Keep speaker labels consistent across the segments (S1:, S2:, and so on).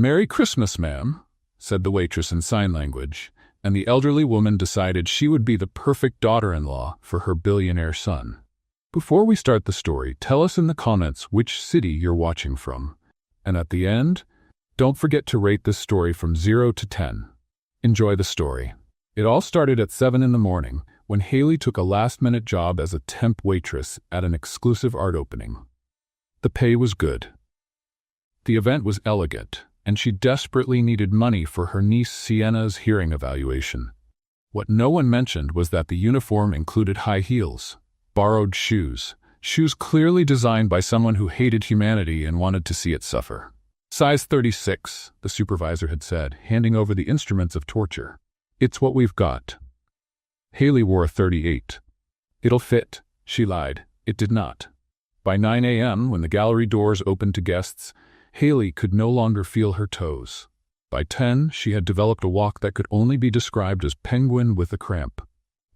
S1: "Merry Christmas, ma'am," said the waitress in sign language, and the elderly woman decided she would be the perfect daughter-in-law for her billionaire son. Before we start the story, tell us in the comments which city you're watching from. And at the end, don't forget to rate this story from 0 to 10. Enjoy the story. It all started at 7 in the morning when Haley took a last-minute job as a temp waitress at an exclusive art opening. The pay was good. The event was elegant, and she desperately needed money for her niece Sienna's hearing evaluation. What no one mentioned was that the uniform included high heels, borrowed shoes clearly designed by someone who hated humanity and wanted to see it suffer. "Size 36, the supervisor had said, handing over the instruments of torture. "It's what we've got." Haley wore a 38. "It'll fit," she lied. It did not. By 9 a.m., when the gallery doors opened to guests, Haley could no longer feel her toes. By 10, she had developed a walk that could only be described as penguin with a cramp.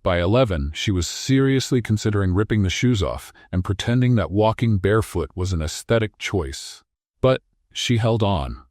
S1: By 11, she was seriously considering ripping the shoes off and pretending that walking barefoot was an aesthetic choice. But she held on.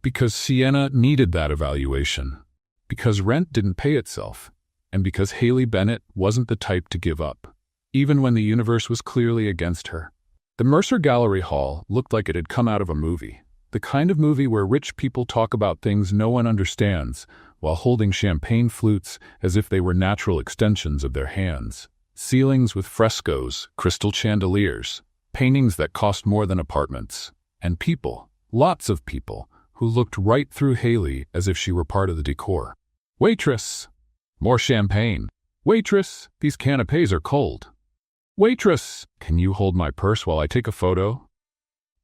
S1: Because Sienna needed that evaluation. Because rent didn't pay itself. And because Haley Bennett wasn't the type to give up, even when the universe was clearly against her. The Mercer Gallery Hall looked like it had come out of a movie. The kind of movie where rich people talk about things no one understands, while holding champagne flutes as if they were natural extensions of their hands. Ceilings with frescoes, crystal chandeliers, paintings that cost more than apartments. And people, lots of people, who looked right through Haley as if she were part of the decor. "Waitress! More champagne. Waitress! These canapés are cold. Waitress! Can you hold my purse while I take a photo?"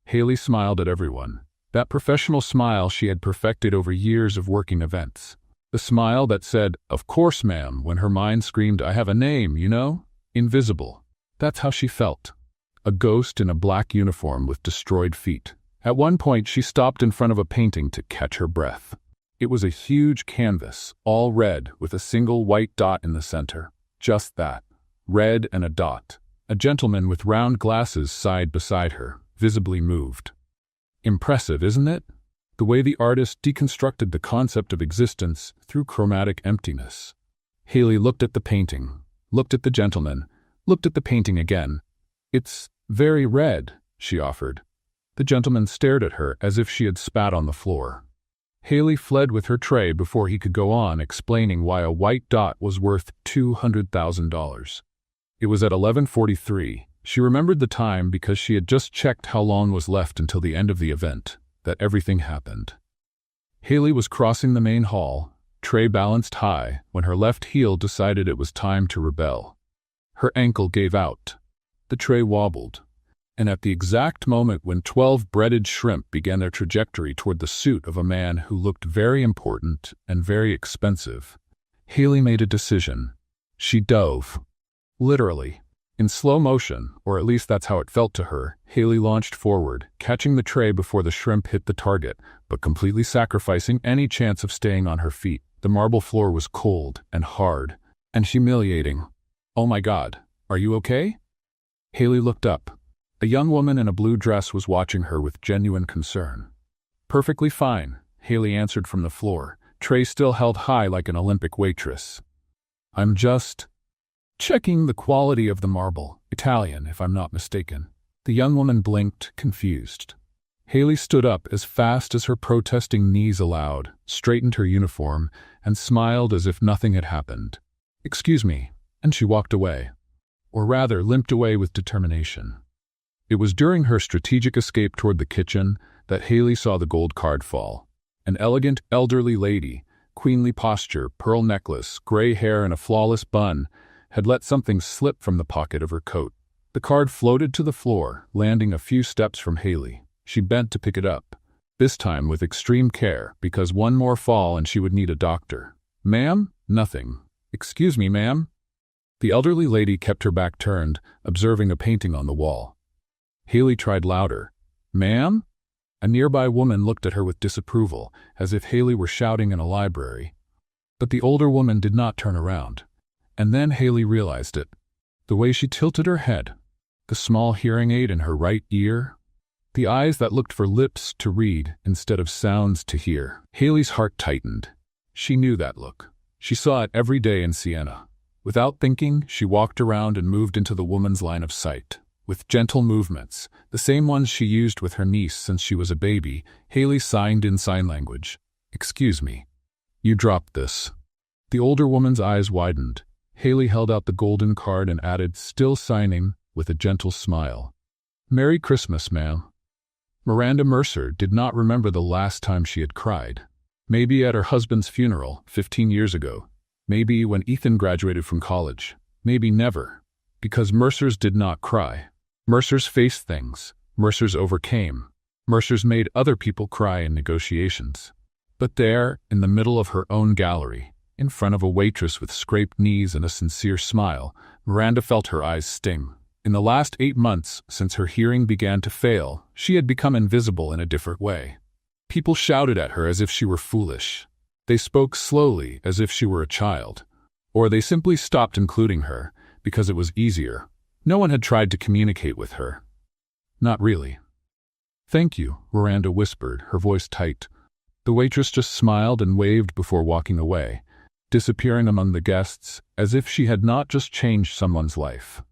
S1: Haley smiled at everyone. That professional smile she had perfected over years of working events. The smile that said, "Of course, ma'am," when her mind screamed, "I have a name, you know?" Invisible. That's how she felt. A ghost in a black uniform with destroyed feet. At one point, she stopped in front of a painting to catch her breath. It was a huge canvas, all red, with a single white dot in the center. Just that. Red and a dot. A gentleman with round glasses sighed beside her, visibly moved. Impressive, isn't it? The way the artist deconstructed the concept of existence through chromatic emptiness. Haley looked at the painting, looked at the gentleman, looked at the painting again. "It's very red," she offered. The gentleman stared at her as if she had spat on the floor. Haley fled with her tray before he could go on explaining why a white dot was worth $200,000. It was at 11:43. She remembered the time because she had just checked how long was left until the end of the event, that everything happened. Haley was crossing the main hall, tray balanced high, when her left heel decided it was time to rebel. Her ankle gave out. The tray wobbled. And at the exact moment when 12 breaded shrimp began their trajectory toward the suit of a man who looked very important and very expensive, Haley made a decision. She dove. Literally. In slow motion, or at least that's how it felt to her, Haley launched forward, catching the tray before the shrimp hit the target, but completely sacrificing any chance of staying on her feet. The marble floor was cold and hard and humiliating. "Oh my God, are you okay?" Haley looked up. A young woman in a blue dress was watching her with genuine concern. "Perfectly fine," Haley answered from the floor, tray still held high like an Olympic waitress. "I'm just checking the quality of the marble. Italian, if I'm not mistaken." The young woman blinked, confused. Haley stood up as fast as her protesting knees allowed, straightened her uniform, and smiled as if nothing had happened. "Excuse me," and she walked away. Or rather, limped away with determination. It was during her strategic escape toward the kitchen that Haley saw the gold card fall. An elegant, elderly lady, queenly posture, pearl necklace, gray hair, and a flawless bun, had let something slip from the pocket of her coat. The card floated to the floor, landing a few steps from Haley. She bent to pick it up, this time with extreme care, because one more fall and she would need a doctor. "Ma'am?" "Nothing." "Excuse me, ma'am?" The elderly lady kept her back turned, observing a painting on the wall. Haley tried louder. "Ma'am?" A nearby woman looked at her with disapproval, as if Haley were shouting in a library. But the older woman did not turn around. And then Haley realized it. The way she tilted her head, the small hearing aid in her right ear. The eyes that looked for lips to read instead of sounds to hear. Haley's heart tightened. She knew that look. She saw it every day in Siena. Without thinking, she walked around and moved into the woman's line of sight. With gentle movements, the same ones she used with her niece since she was a baby, Haley signed in sign language. "Excuse me. You dropped this." The older woman's eyes widened. Haley held out the golden card and added, still signing, with a gentle smile. "Merry Christmas, ma'am." Miranda Mercer did not remember the last time she had cried. Maybe at her husband's funeral, 15 years ago. Maybe when Ethan graduated from college. Maybe never. Because Mercers did not cry. Mercers faced things. Mercers overcame. Mercers made other people cry in negotiations. But there, in the middle of her own gallery, in front of a waitress with scraped knees and a sincere smile, Miranda felt her eyes sting. In the last 8 months, since her hearing began to fail, she had become invisible in a different way. People shouted at her as if she were foolish. They spoke slowly as if she were a child. Or they simply stopped including her, because it was easier. No one had tried to communicate with her. Not really. "Thank you," Miranda whispered, her voice tight. The waitress just smiled and waved before walking away, disappearing among the guests as if she had not just changed someone's life.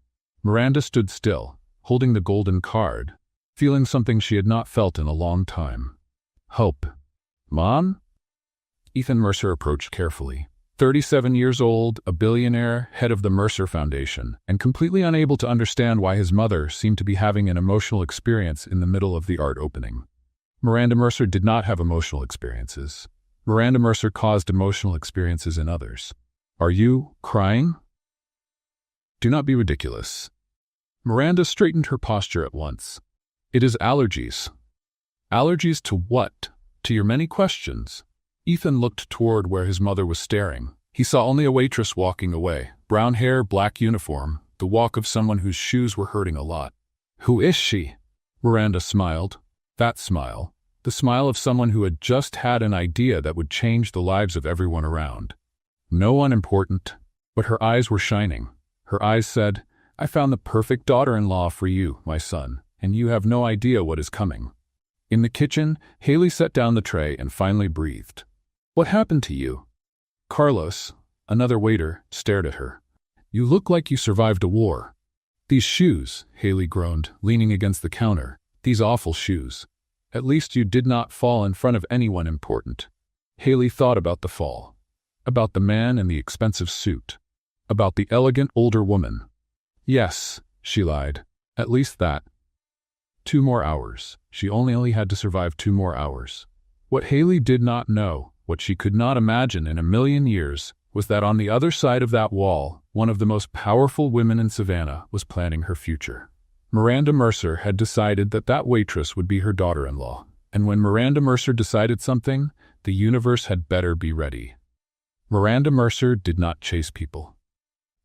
S1: Miranda stood still, holding the golden card, feeling something she had not felt in a long time. Hope. "Mom?" Ethan Mercer approached carefully. 37 years old, a billionaire, head of the Mercer Foundation, and completely unable to understand why his mother seemed to be having an emotional experience in the middle of the art opening. Miranda Mercer did not have emotional experiences. Miranda Mercer caused emotional experiences in others. "Are you crying?" "Do not be ridiculous." Miranda straightened her posture at once. "It is allergies." "Allergies to what?" "To your many questions." Ethan looked toward where his mother was staring. He saw only a waitress walking away. Brown hair, black uniform, the walk of someone whose shoes were hurting a lot. "Who is she?" Miranda smiled. That smile. The smile of someone who had just had an idea that would change the lives of everyone around. No one important. But her eyes were shining. Her eyes said, "I found the perfect daughter-in-law for you, my son, and you have no idea what is coming." In the kitchen, Haley set down the tray and finally breathed. "What happened to you?" Carlos, another waiter, stared at her. "You look like you survived a war." "These shoes," Haley groaned, leaning against the counter. "These awful shoes. At least you did not fall in front of anyone important." Haley thought about the fall. About the man in the expensive suit. About the elegant older woman. "Yes," she lied. "At least that." 2 more hours. She only had to survive 2 more hours. What Haley did not know, what she could not imagine in a million years, was that on the other side of that wall, one of the most powerful women in Savannah was planning her future. Miranda Mercer had decided that that waitress would be her daughter-in-law, and when Miranda Mercer decided something, the universe had better be ready. Miranda Mercer did not chase people.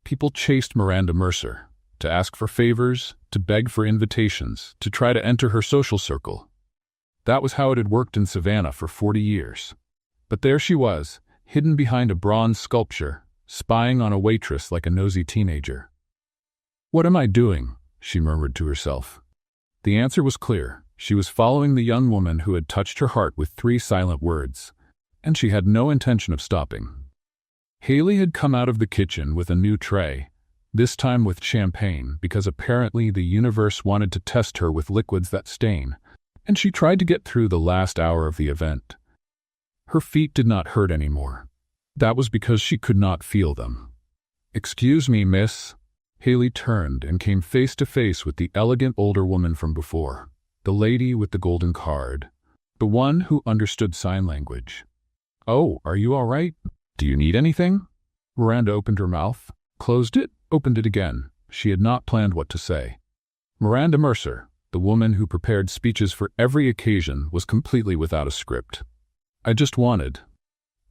S1: People chased Miranda Mercer, to ask for favors, to beg for invitations, to try to enter her social circle. That was how it had worked in Savannah for 40 years. But there she was, hidden behind a bronze sculpture, spying on a waitress like a nosy teenager. "What am I doing?" she murmured to herself. The answer was clear. She was following the young woman who had touched her heart with 3 silent words, and she had no intention of stopping. Haley had come out of the kitchen with a new tray, this time with champagne, because apparently the universe wanted to test her with liquids that stain, and she tried to get through the last hour of the event. Her feet did not hurt anymore. That was because she could not feel them. "Excuse me, miss." Haley turned and came face to face with the elegant older woman from before, the lady with the golden card, the one who understood sign language. "Oh, are you all right? Do you need anything?" Miranda opened her mouth, closed it, opened it again. She had not planned what to say. Miranda Mercer, the woman who prepared speeches for every occasion, was completely without a script. "I just wanted."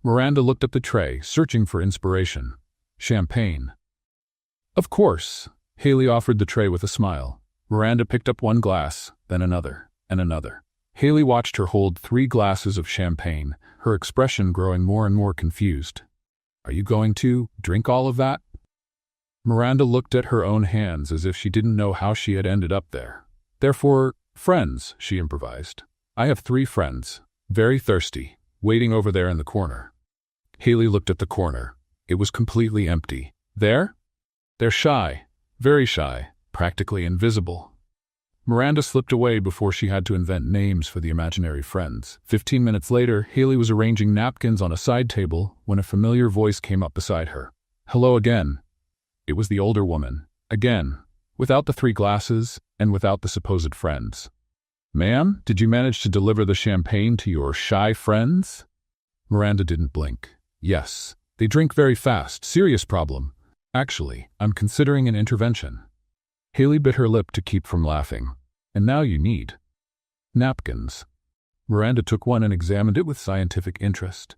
S1: Miranda looked at the tray, searching for inspiration. "Champagne." "Of course." Haley offered the tray with a smile. Miranda picked up 1 glass, then another, and another. Haley watched her hold 3 glasses of champagne, her expression growing more and more confused. "Are you going to drink all of that?" Miranda looked at her own hands as if she didn't know how she had ended up there. "Therefore, Friends, she improvised. I have 3 friends. Very thirsty. Waiting over there in the corner. Haley looked at the corner. It was completely empty. There? They're shy. Very shy. Practically invisible. Miranda slipped away before she had to invent names for the imaginary friends. 15 minutes later, Haley was arranging napkins on a side table when a familiar voice came up beside her. Hello again. It was the older woman. Again. Without the 3 glasses, and without the supposed friends. Ma'am, did you manage to deliver the champagne to your shy friends? Miranda didn't blink. Yes. They drink very fast. Serious problem. Actually, I'm considering an intervention. Haley bit her lip to keep from laughing. And now you need napkins. Miranda took one and examined it with scientific interest.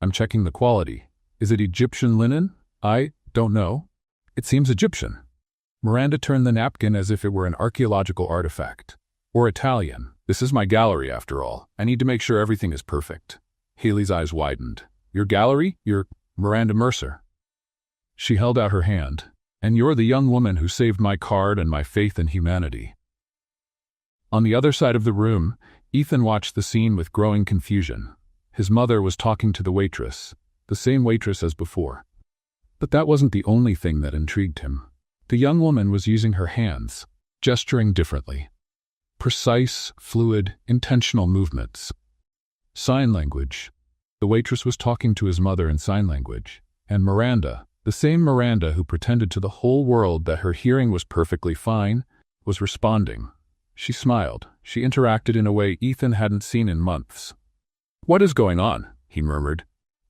S1: I'm checking the quality. Is it Egyptian linen? I don't know. It seems Egyptian. Miranda turned the napkin as if it were an archaeological artifact. Or Italian. This is my gallery after all. I need to make sure everything is perfect. Haley's eyes widened. Your gallery? You're Miranda Mercer. She held out her hand. And you're the young woman who saved my card and my faith in humanity. On the other side of the room, Ethan watched the scene with growing confusion. His mother was talking to the waitress, the same waitress as before. But that wasn't the only thing that intrigued him. The young woman was using her hands, gesturing differently. Precise, fluid, intentional movements. Sign language. The waitress was talking to his mother in sign language, and Miranda, the same Miranda who pretended to the whole world that her hearing was perfectly fine, was responding. She smiled. She interacted in a way Ethan hadn't seen in months. What is going on? He murmured.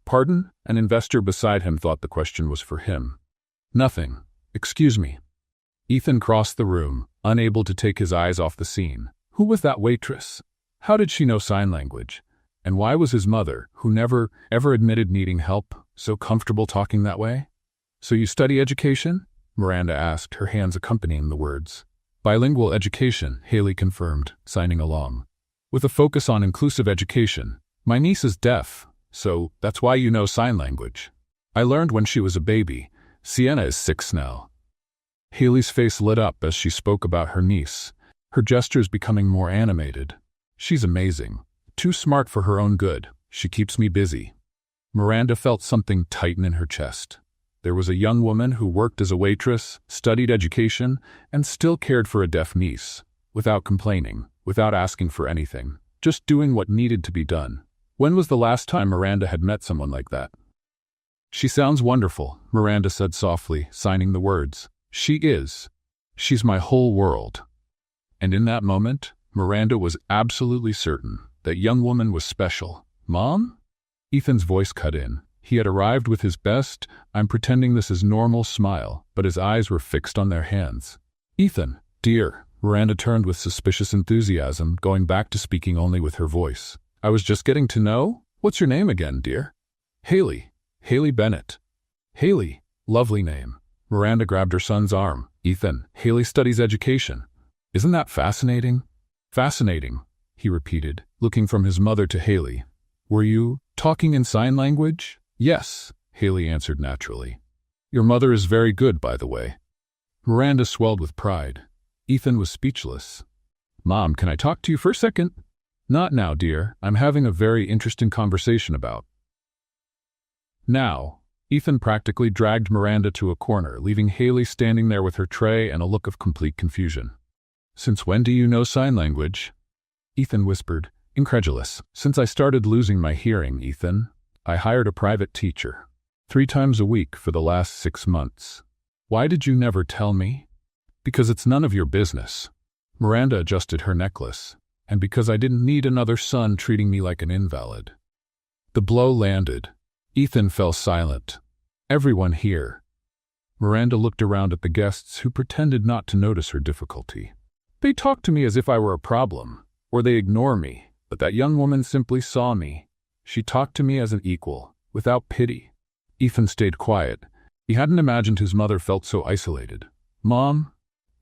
S1: Pardon? An investor beside him thought the question was for him. Nothing. Excuse me. Ethan crossed the room, unable to take his eyes off the scene. Who was that waitress? How did she know sign language? And why was his mother, who never, ever admitted needing help, so comfortable talking that way? So you study education? Miranda asked, her hands accompanying the words. Bilingual education, Haley confirmed, signing along. With a focus on inclusive education. My niece is deaf, so that's why you know sign language. I learned when she was a baby. Sienna is 6 now. Haley's face lit up as she spoke about her niece, her gestures becoming more animated. She's amazing. Too smart for her own good. She keeps me busy. Miranda felt something tighten in her chest. There was a young woman who worked as a waitress, studied education, and still cared for a deaf niece, without complaining, without asking for anything, just doing what needed to be done. When was the last time Miranda had met someone like that? She sounds wonderful, Miranda said softly, signing the words. She is. She's my whole world. And in that moment, Miranda was absolutely certain that young woman was special. Mom? Ethan's voice cut in. He had arrived with his best, I'm pretending this is normal smile, but his eyes were fixed on their hands. Ethan, dear, Miranda turned with suspicious enthusiasm, going back to speaking only with her voice. I was just getting to know? What's your name again, dear? Haley. Haley Bennett. Haley. Lovely name. Miranda grabbed her son's arm. Ethan, Haley studies education. Isn't that fascinating? Fascinating, he repeated, looking from his mother to Haley. Were you talking in sign language? Yes, Haley answered naturally. Your mother is very good, by the way. Miranda swelled with pride. Ethan was speechless. Mom, can I talk to you for a second? Not now, dear. I'm having a very interesting conversation about. Now, Ethan practically dragged Miranda to a corner, leaving Haley standing there with her tray and a look of complete confusion. Since when do you know sign language? Ethan whispered, incredulous. Since I started losing my hearing, Ethan. I hired a private teacher. 3 times a week for the last 6 months. Why did you never tell me? Because it's none of your business. Miranda adjusted her necklace. And because I didn't need another son treating me like an invalid. The blow landed. Ethan fell silent. Everyone here. Miranda looked around at the guests who pretended not to notice her difficulty. They talk to me as if I were a problem, or they ignore me, but that young woman simply saw me. She talked to me as an equal, without pity. Ethan stayed quiet. He hadn't imagined his mother felt so isolated. Mom,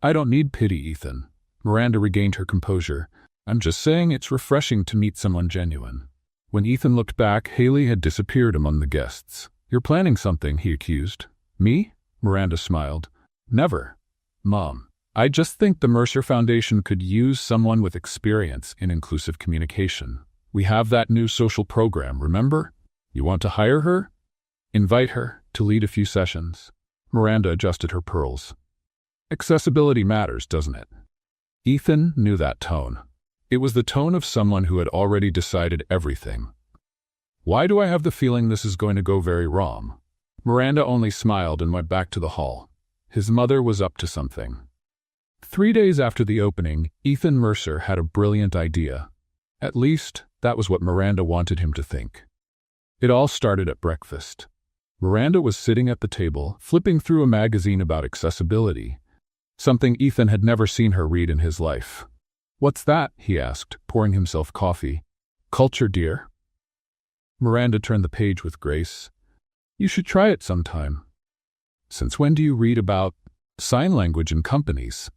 S1: I don't need pity, Ethan. Miranda regained her composure. I'm just saying it's refreshing to meet someone genuine. When Ethan looked back, Haley had disappeared among the guests. You're planning something, he accused. Me? Miranda smiled. Never. Mom, I just think the Mercer Foundation could use someone with experience in inclusive communication. We have that new social program, remember? You want to hire her? Invite her to lead a few sessions. Miranda adjusted her pearls. Accessibility matters, doesn't it? Ethan knew that tone. It was the tone of someone who had already decided everything. Why do I have the feeling this is going to go very wrong? Miranda only smiled and went back to the hall. His mother was up to something. 3 days after the opening, Ethan Mercer had a brilliant idea. At least, that was what Miranda wanted him to think. It all started at breakfast. Miranda was sitting at the table, flipping through a magazine about accessibility, something Ethan had never seen her read in his life. "What's that?" he asked, pouring himself coffee. "Culture, dear?" Miranda turned the page with grace. "You should try it sometime." "Since when do you read about sign language in companies?"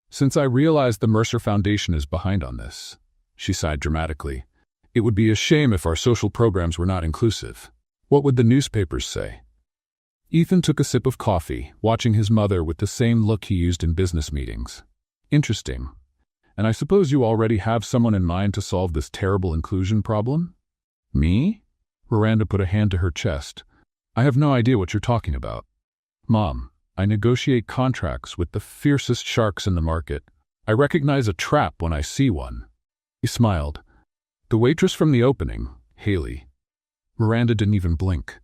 S1: "Since I realized the Mercer Foundation is behind on this." She sighed dramatically. "It would be a shame if our social programs were not inclusive. What would the newspapers say?" Ethan took a sip of coffee, watching his mother with the same look he used in business meetings. "Interesting. And I suppose you already have someone in mind to solve this terrible inclusion problem?" "Me?" Miranda put a hand to her chest. "I have no idea what you're talking about. Mom, I negotiate contracts with the fiercest sharks in the market. I recognize a trap when I see one." He smiled. "The waitress from the opening, Haley." Miranda didn't even blink.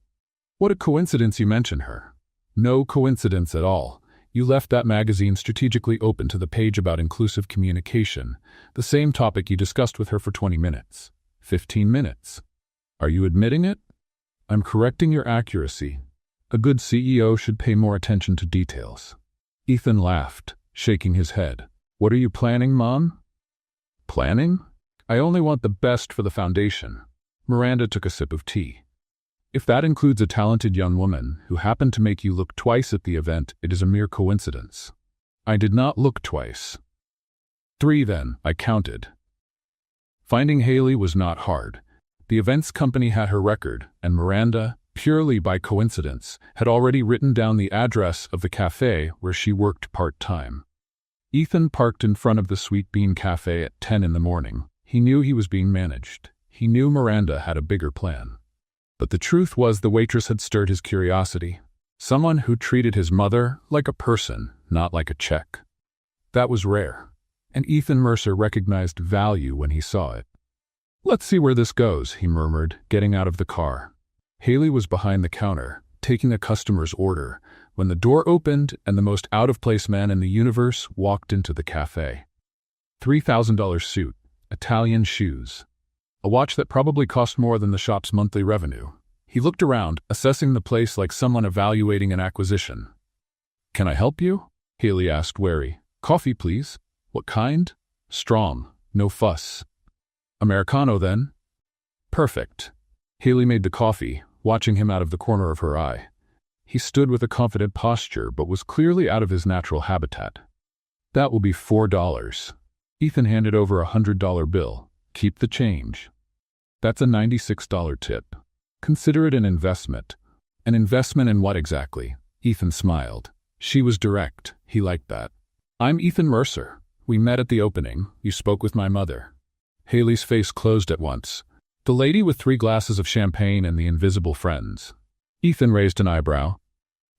S1: "What a coincidence you mention her." "No coincidence at all. You left that magazine strategically open to the page about inclusive communication, the same topic you discussed with her for 20 minutes. 15 minutes. Are you admitting it?" "I'm correcting your accuracy. A good CEO should pay more attention to details." Ethan laughed, shaking his head. "What are you planning, Mom?" "Planning? I only want the best for the foundation." Miranda took a sip of tea. "If that includes a talented young woman who happened to make you look twice at the event, it is a mere coincidence." "I did not look twice." 3 then, I counted. Finding Haley was not hard. The events company had her record, and Miranda, purely by coincidence, had already written down the address of the cafe where she worked part-time. Ethan parked in front of the Sweet Bean Cafe at 10 in the morning. He knew he was being managed. He knew Miranda had a bigger plan. But the truth was the waitress had stirred his curiosity. Someone who treated his mother like a person, not like a check. That was rare, and Ethan Mercer recognized value when he saw it. "Let's see where this goes," he murmured, getting out of the car. Haley was behind the counter, taking a customer's order, when the door opened and the most out-of-place man in the universe walked into the cafe. $3,000 suit, Italian shoes. A watch that probably cost more than the shop's monthly revenue. He looked around, assessing the place like someone evaluating an acquisition. "Can I help you?" Haley asked, wary. "Coffee, please." "What kind?" "Strong, no fuss." "Americano, then?" "Perfect." Haley made the coffee, watching him out of the corner of her eye. He stood with a confident posture, but was clearly out of his natural habitat. "That will be $4. Ethan handed over a $100 bill. "Keep the change." "That's a $96 tip. Consider it an investment." "An investment in what exactly?" Ethan smiled. She was direct. He liked that. "I'm Ethan Mercer. We met at the opening. You spoke with my mother." Haley's face closed at once. "The lady with 3 glasses of champagne and the invisible friends." Ethan raised an eyebrow.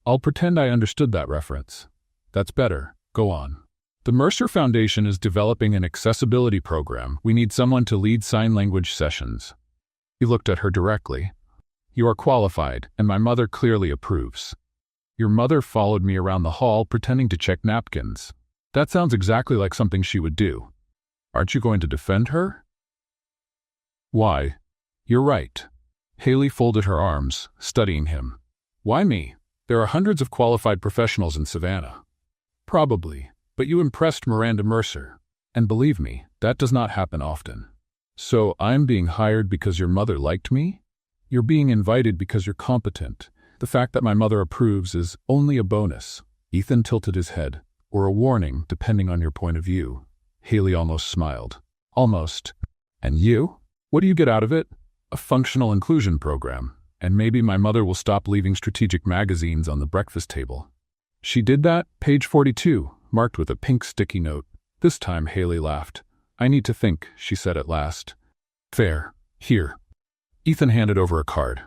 S1: "I'll pretend I understood that reference." "That's better. Go on." "The Mercer Foundation is developing an accessibility program. We need someone to lead sign language sessions." He looked at her directly. "You are qualified, and my mother clearly approves." "Your mother followed me around the hall pretending to check napkins." "That sounds exactly like something she would do." "Aren't you going to defend her?" "Why?" "You're right." Haley folded her arms, studying him. "Why me? There are hundreds of qualified professionals in Savannah." "Probably. But you impressed Miranda Mercer. And believe me, that does not happen often." "So I'm being hired because your mother liked me?" "You're being invited because you're competent. The fact that my mother approves is only a bonus." Ethan tilted his head. "Or a warning, depending on your point of view." Haley almost smiled. "Almost. And you? What do you get out of it?" "A functional inclusion program. And maybe my mother will stop leaving strategic magazines on the breakfast table." "She did that? Page 42. marked with a pink sticky note. This time Haley laughed. "I need to think," she said at last. "Fair. Here." Ethan handed over a card.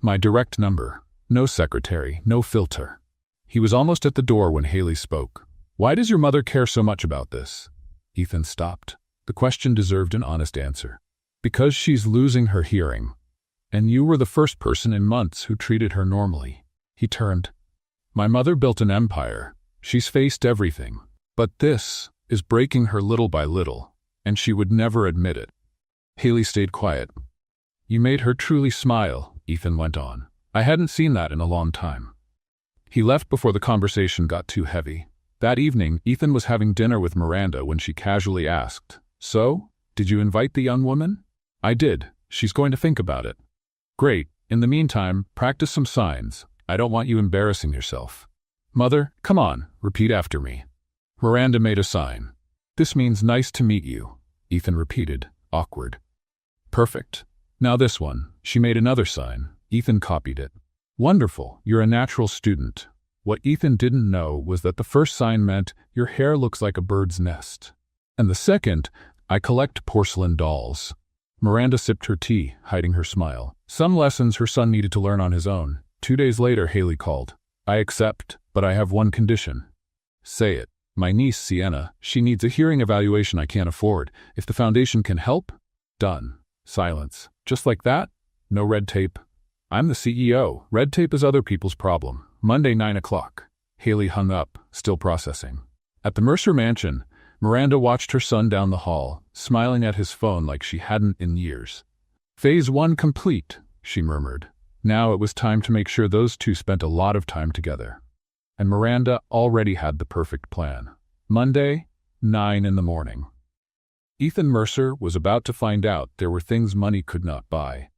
S1: "My direct number. No secretary, no filter." He was almost at the door when Haley spoke. "Why does your mother care so much about this?" Ethan stopped. The question deserved an honest answer. "Because she's losing her hearing. And you were the first person in months who treated her normally." He turned. "My mother built an empire. She's faced everything. But this is breaking her little by little, and she would never admit it." Haley stayed quiet. "You made her truly smile," Ethan went on. "I hadn't seen that in a long time." He left before the conversation got too heavy. That evening, Ethan was having dinner with Miranda when she casually asked, "So, did you invite the young woman?" "I did. She's going to think about it." "Great. In the meantime, practice some signs. I don't want you embarrassing yourself." "Mother, come on, repeat after me." Miranda made a sign. "This means nice to meet you," Ethan repeated, awkward. "Perfect. Now this one." She made another sign. Ethan copied it. "Wonderful, you're a natural student." What Ethan didn't know was that the first sign meant, "Your hair looks like a bird's nest." And the second, "I collect porcelain dolls." Miranda sipped her tea, hiding her smile. Some lessons her son needed to learn on his own. 2 days later, Haley called. "I accept, but I have one condition." "Say it." "My niece, Sienna, she needs a hearing evaluation I can't afford. If the foundation can help?" "Done." Silence. "Just like that? No red tape?" "I'm the CEO. Red tape is other people's problem." Monday, 9 o'clock. Haley hung up, still processing. At the Mercer mansion, Miranda watched her son down the hall, smiling at his phone like she hadn't in years. "Phase 1 complete," she murmured. Now it was time to make sure those two spent a lot of time together. And Miranda already had the perfect plan. Monday, 9 in the morning. Ethan Mercer was about to find out there were things money could not buy.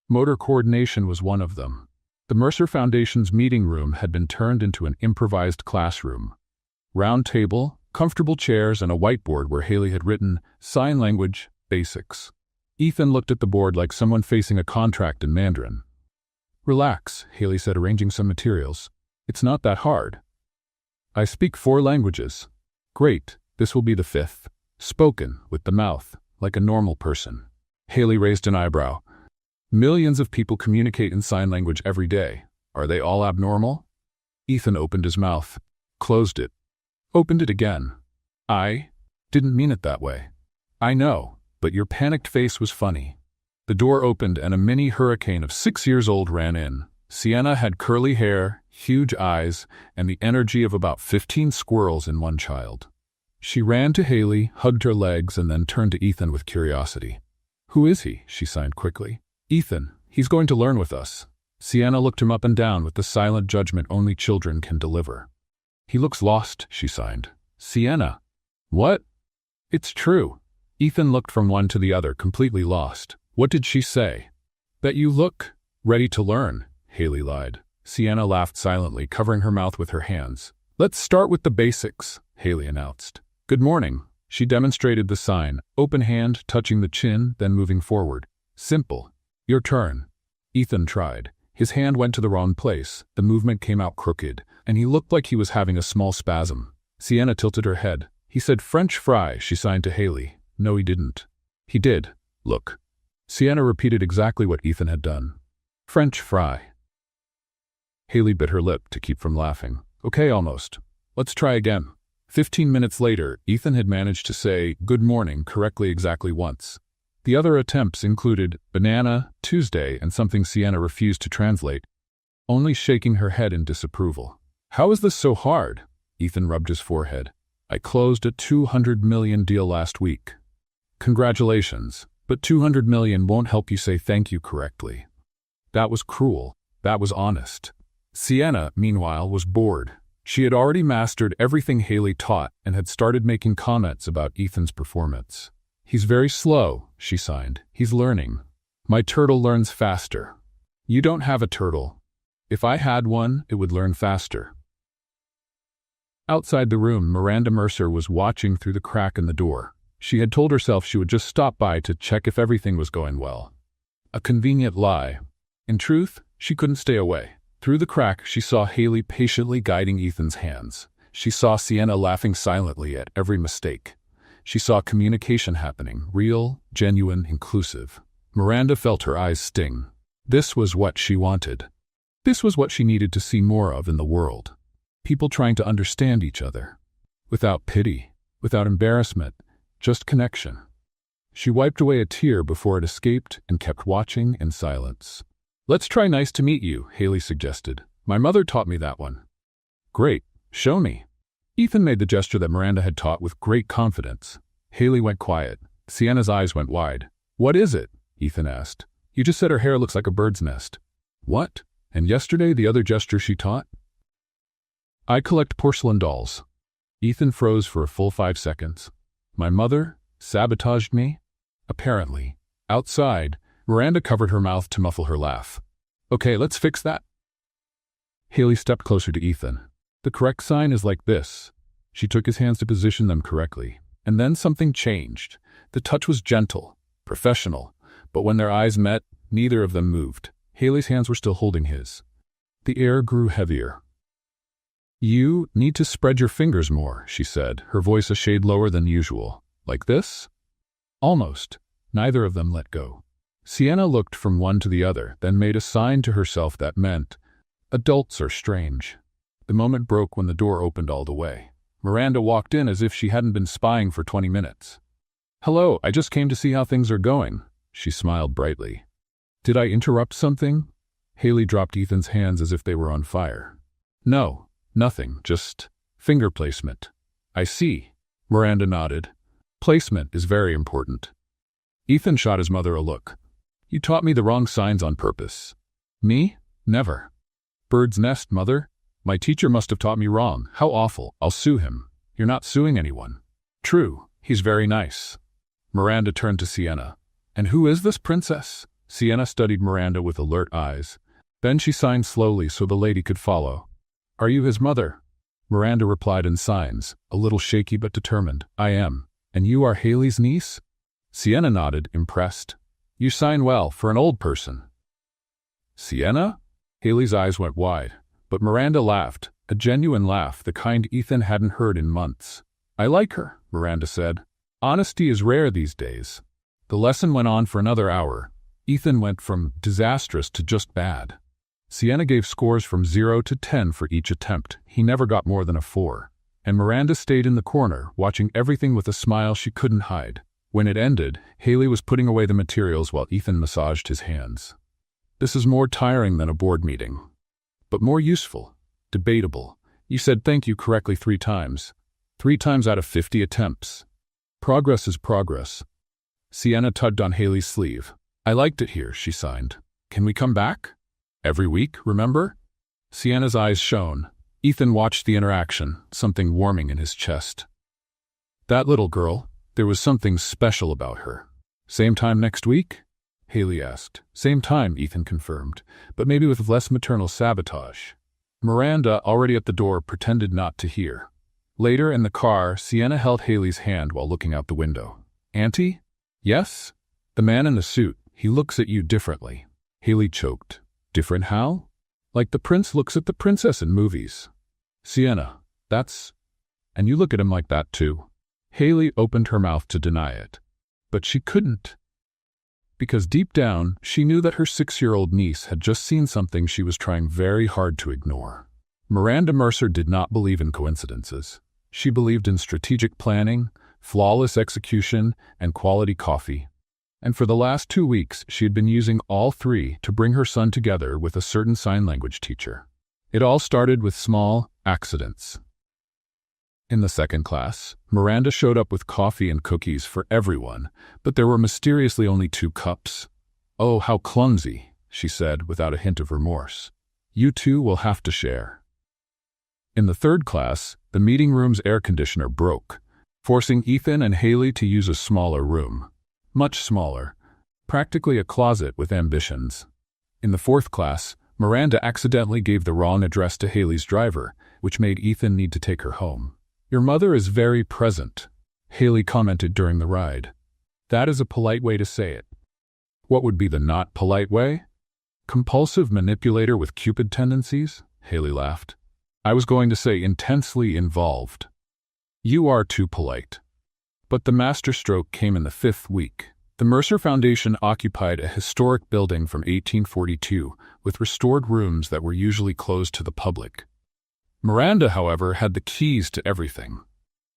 S1: Motor coordination was one of them. The Mercer Foundation's meeting room had been turned into an improvised classroom. Round table, comfortable chairs, and a whiteboard where Haley had written, "Sign Language Basics." Ethan looked at the board like someone facing a contract in Mandarin. "Relax," Haley said, arranging some materials. "It's not that hard. I speak 4 languages." "Great, this will be the 5th. Spoken, with the mouth, like a normal person." Haley raised an eyebrow. "Millions of people communicate in sign language every day. Are they all abnormal?" Ethan opened his mouth, closed it, opened it again. "I didn't mean it that way." "I know, but your panicked face was funny." The door opened and a mini hurricane of 6 years old ran in. Sienna had curly hair, huge eyes, and the energy of about 15 squirrels in one child. She ran to Haley, hugged her legs, and then turned to Ethan with curiosity. "Who is he?" she signed quickly. "Ethan. He's going to learn with us." Sienna looked him up and down with the silent judgment only children can deliver. "He looks lost," she signed. "Sienna." "What?" "It's true." Ethan looked from one to the other, completely lost. "What did she say?" "That you look ready to learn," Haley lied. Sienna laughed silently, covering her mouth with her hands. "Let's start with the basics," Haley announced. "Good morning." She demonstrated the sign, open hand touching the chin, then moving forward. "Simple. Your turn." Ethan tried. His hand went to the wrong place, the movement came out crooked, and he looked like he was having a small spasm. Sienna tilted her head. "He said French fry," she signed to Haley. "No, he didn't." "He did. Look." Sienna repeated exactly what Ethan had done. "French fry." Haley bit her lip to keep from laughing. "Okay, almost. Let's try again." 15 minutes later, Ethan had managed to say "good morning" correctly exactly once. The other attempts included banana, Tuesday, and something Sienna refused to translate, only shaking her head in disapproval. "How is this so hard?" Ethan rubbed his forehead. "I closed a $200 million deal last week." "Congratulations, but $200 million won't help you say thank you correctly." That was cruel. That was honest. Sienna, meanwhile, was bored. She had already mastered everything Haley taught and had started making comments about Ethan's performance. "He's very slow," she signed. "He's learning. My turtle learns faster." "You don't have a turtle." "If I had one, it would learn faster." Outside the room, Miranda Mercer was watching through the crack in the door. She had told herself she would just stop by to check if everything was going well. A convenient lie. In truth, she couldn't stay away. Through the crack, she saw Haley patiently guiding Ethan's hands. She saw Sienna laughing silently at every mistake. She saw communication happening, real, genuine, inclusive. Miranda felt her eyes sting. This was what she wanted. This was what she needed to see more of in the world. People trying to understand each other. Without pity, without embarrassment, just connection. She wiped away a tear before it escaped and kept watching in silence. "Let's try nice to meet you," Haley suggested. "My mother taught me that one." "Great, show me." Ethan made the gesture that Miranda had taught with great confidence. Haley went quiet. Sienna's eyes went wide. "What is it?" Ethan asked. "You just said her hair looks like a bird's nest." "What? And yesterday the other gesture she taught?" "I collect porcelain dolls." Ethan froze for a full 5 seconds. "My mother sabotaged me?" Apparently. Outside, Miranda covered her mouth to muffle her laugh. "Okay, let's fix that." Haley stepped closer to Ethan. "The correct sign is like this." She took his hands to position them correctly. And then something changed. The touch was gentle, professional, but when their eyes met, neither of them moved. Haley's hands were still holding his. The air grew heavier. "You need to spread your fingers more," she said, her voice a shade lower than usual. "Like this?" Almost. Neither of them let go. Sienna looked from one to the other, then made a sign to herself that meant, "Adults are strange." The moment broke when the door opened all the way. Miranda walked in as if she hadn't been spying for 20 minutes. "Hello, I just came to see how things are going." She smiled brightly. "Did I interrupt something?" Haley dropped Ethan's hands as if they were on fire. "No, nothing, just finger placement." "I see." Miranda nodded. "Placement is very important." Ethan shot his mother a look. "You taught me the wrong signs on purpose." "Me? Never." "Bird's nest, mother? My teacher must have taught me wrong. How awful. I'll sue him." "You're not suing anyone." "True. He's very nice." Miranda turned to Sienna. "And who is this princess?" Sienna studied Miranda with alert eyes. Then she signed slowly so the lady could follow. "Are you his mother?" Miranda replied in signs, a little shaky but determined. "I am." "And you are Haley's niece?" Sienna nodded, impressed. "You sign well for an old person." "Sienna?" Haley's eyes went wide, but Miranda laughed, a genuine laugh, the kind Ethan hadn't heard in months. "I like her," Miranda said. "Honesty is rare these days." The lesson went on for another hour. Ethan went from disastrous to just bad. Sienna gave scores from 0 to 10 for each attempt. He never got more than a 4. And Miranda stayed in the corner, watching everything with a smile she couldn't hide. When it ended, Haley was putting away the materials while Ethan massaged his hands. "This is more tiring than a board meeting. But more useful. Debatable. You said thank you correctly 3 times. 3 times out of 50 attempts. Progress is progress." Sienna tugged on Haley's sleeve. "I liked it here," she signed. "Can we come back? Every week, remember?" Sienna's eyes shone. Ethan watched the interaction, something warming in his chest. That little girl, there was something special about her. "Same time next week?" Haley asked. "Same time," Ethan confirmed, "but maybe with less maternal sabotage." Miranda, already at the door, pretended not to hear. Later, in the car, Sienna held Haley's hand while looking out the window. "Auntie?" "Yes?" "The man in the suit, he looks at you differently." Haley choked. "Different how?" "Like the prince looks at the princess in movies." "Sienna, that's... And you look at him like that too." Haley opened her mouth to deny it. But she couldn't. Because deep down, she knew that her 6-year-old niece had just seen something she was trying very hard to ignore. Miranda Mercer did not believe in coincidences. She believed in strategic planning, flawless execution, and quality coffee. And for the last 2 weeks, she had been using all 3 to bring her son together with a certain sign language teacher. It all started with small accidents. In the second class, Miranda showed up with coffee and cookies for everyone, but there were mysteriously only 2 cups. "Oh, how clumsy," she said without a hint of remorse. "You two will have to share." In the third class, the meeting room's air conditioner broke, forcing Ethan and Haley to use a smaller room. Much smaller, practically a closet with ambitions. In the fourth class, Miranda accidentally gave the wrong address to Haley's driver, which made Ethan need to take her home. "Your mother is very present," Haley commented during the ride. "That is a polite way to say it." What would be the not polite way? "Compulsive manipulator with Cupid tendencies?" Haley laughed. I was going to say intensely involved. You are too polite. But the masterstroke came in the 5th week. The Mercer Foundation occupied a historic building from 1842 with restored rooms that were usually closed to the public. Miranda, however, had the keys to everything.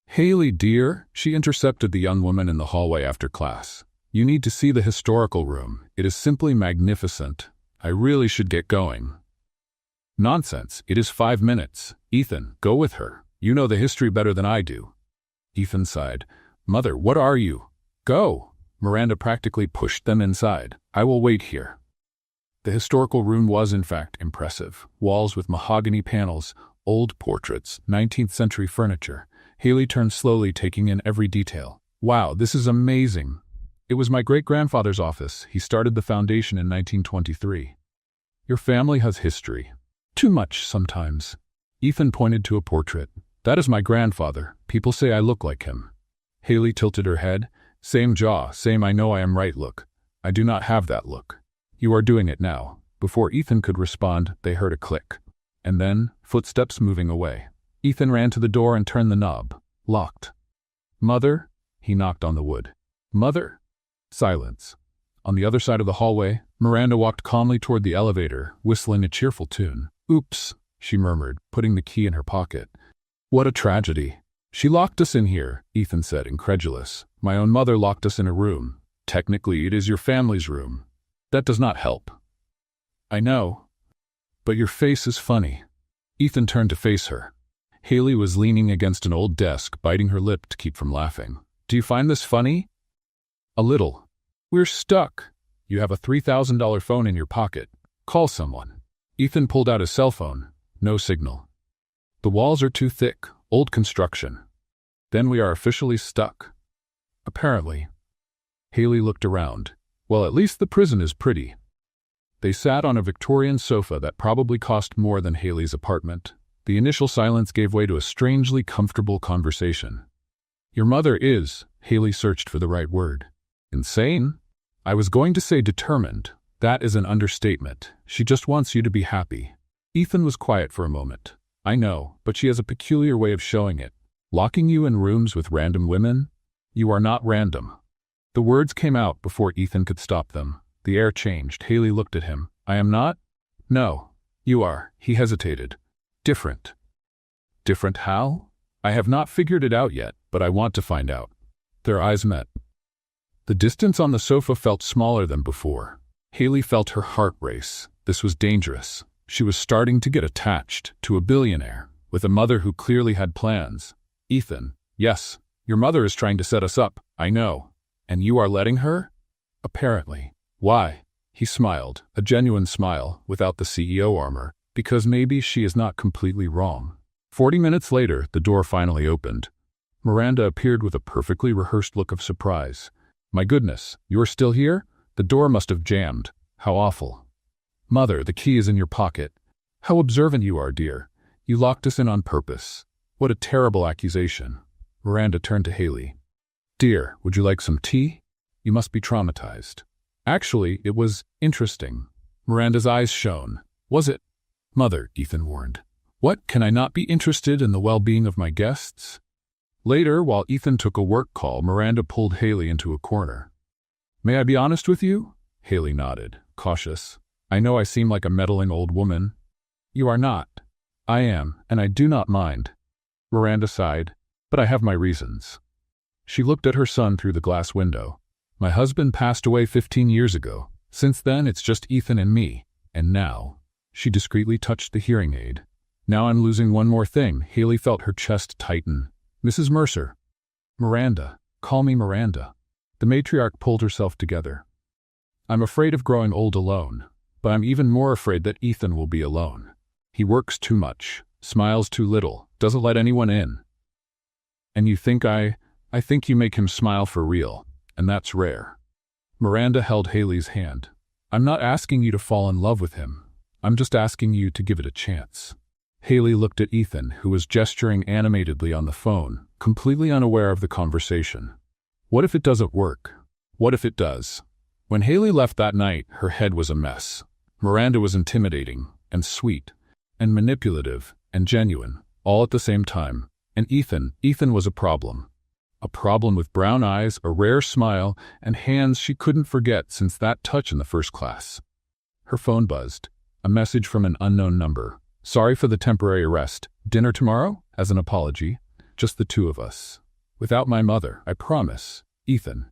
S1: "Haley, dear," she intercepted the young woman in the hallway after class. "You need to see the historical room. It is simply magnificent. I really should get going." "Nonsense. It is 5 minutes. Ethan, go with her. You know the history better than I do." Ethan sighed. "Mother, what are you?" "Go." Miranda practically pushed them inside. "I will wait here." The historical room was, in fact, impressive. Walls with mahogany panels, old portraits, 19th century furniture. Haley turned slowly, taking in every detail. "Wow, this is amazing. It was my great-grandfather's office. He started the foundation in 1923. Your family has history. Too much, sometimes." Ethan pointed to a portrait. "That is my grandfather. People say I look like him." Haley tilted her head. "Same jaw, same I know I am right look. I do not have that look." "You are doing it now." Before Ethan could respond, they heard a click. And then, footsteps moving away. Ethan ran to the door and turned the knob. Locked. "Mother?" He knocked on the wood. "Mother?" Silence. On the other side of the hallway, Miranda walked calmly toward the elevator, whistling a cheerful tune. "Oops," she murmured, putting the key in her pocket. "What a tragedy." "She locked us in here," Ethan said, incredulous. "My own mother locked us in a room. Technically, it is your family's room. That does not help." "I know. But your face is funny." Ethan turned to face her. Haley was leaning against an old desk, biting her lip to keep from laughing. "Do you find this funny?" "A little." "We're stuck. You have a $3,000 phone in your pocket. Call someone." Ethan pulled out his cell phone. No signal. "The walls are too thick. Old construction." "Then we are officially stuck." "Apparently." Haley looked around. "Well, at least the prison is pretty." They sat on a Victorian sofa that probably cost more than Haley's apartment. The initial silence gave way to a strangely comfortable conversation. "Your mother is," Haley searched for the right word. "Insane?" "I was going to say determined. That is an understatement. She just wants you to be happy." Ethan was quiet for a moment. "I know, but she has a peculiar way of showing it. Locking you in rooms with random women? You are not random." The words came out before Ethan could stop them. The air changed. Haley looked at him. "I am not?" "No. You are." He hesitated. "Different." "Different how?" "I have not figured it out yet, but I want to find out." Their eyes met. The distance on the sofa felt smaller than before. Haley felt her heart race. This was dangerous. She was starting to get attached to a billionaire, with a mother who clearly had plans. "Ethan, yes, your mother is trying to set us up, I know. And you are letting her?" "Apparently." "Why?" He smiled, a genuine smile, without the CEO armor, "because maybe she is not completely wrong." 40 minutes later, the door finally opened. Miranda appeared with a perfectly rehearsed look of surprise. "My goodness, you're still here? The door must have jammed. How awful." "Mother, the key is in your pocket." "How observant you are, dear. You locked us in on purpose." "What a terrible accusation." Miranda turned to Haley. "Dear, would you like some tea? You must be traumatized." "Actually, it was interesting." Miranda's eyes shone. "Was it?" "Mother," Ethan warned. "What, can I not be interested in the well-being of my guests?" Later, while Ethan took a work call, Miranda pulled Haley into a corner. "May I be honest with you?" Haley nodded, cautious. "I know I seem like a meddling old woman." "You are not." "I am, and I do not mind." Miranda sighed. "But I have my reasons." She looked at her son through the glass window. "My husband passed away 15 years ago. Since then, it's just Ethan and me. And now," she discreetly touched the hearing aid. "Now I'm losing one more thing." Haley felt her chest tighten. "Mrs. Mercer." "Miranda. Call me Miranda." The matriarch pulled herself together. "I'm afraid of growing old alone, but I'm even more afraid that Ethan will be alone. He works too much, smiles too little, doesn't let anyone in. And you think I think you make him smile for real, and that's rare." Miranda held Haley's hand. "I'm not asking you to fall in love with him. I'm just asking you to give it a chance." Haley looked at Ethan, who was gesturing animatedly on the phone, completely unaware of the conversation. What if it doesn't work? What if it does? When Haley left that night, her head was a mess. Miranda was intimidating, and sweet, and manipulative, and genuine, all at the same time. And Ethan was a problem. A problem with brown eyes, a rare smile, and hands she couldn't forget since that touch in the first class. Her phone buzzed. A message from an unknown number. "Sorry for the temporary arrest. Dinner tomorrow? As an apology. Just the two of us. Without my mother, I promise. Ethan."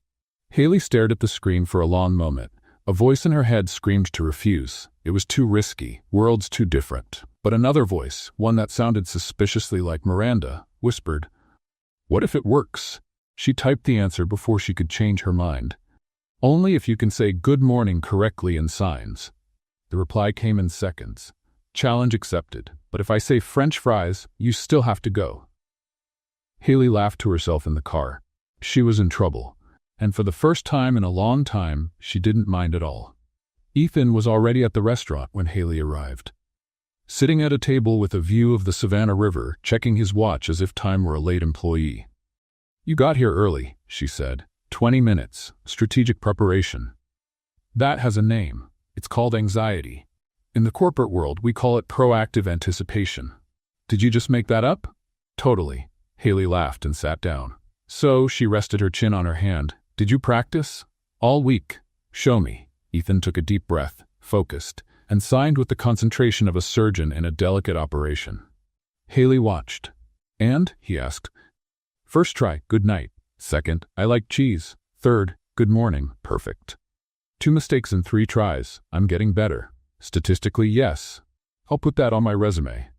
S1: Haley stared at the screen for a long moment. A voice in her head screamed to refuse. It was too risky, worlds too different. But another voice, one that sounded suspiciously like Miranda, whispered, "What if it works?" She typed the answer before she could change her mind. "Only if you can say good morning correctly in signs." The reply came in seconds. "Challenge accepted, but if I say French fries, you still have to go." Haley laughed to herself in the car. She was in trouble. And for the first time in a long time, she didn't mind at all. Ethan was already at the restaurant when Haley arrived. Sitting at a table with a view of the Savannah River, checking his watch as if time were a late employee. "You got here early," she said. 20 minutes. Strategic preparation." That has a name. It's called anxiety. In the corporate world, we call it proactive anticipation. Did you just make that up? Totally. Haley laughed and sat down. So, she rested her chin on her hand. Did you practice? All week. Show me. Ethan took a deep breath, focused, and signed with the concentration of a surgeon in a delicate operation. Haley watched. "And?" he asked. "First try, good night. Second, I like cheese. Third, good morning, perfect. 2 mistakes in 3 tries. I'm getting better. Statistically, yes. I'll put that on my resume."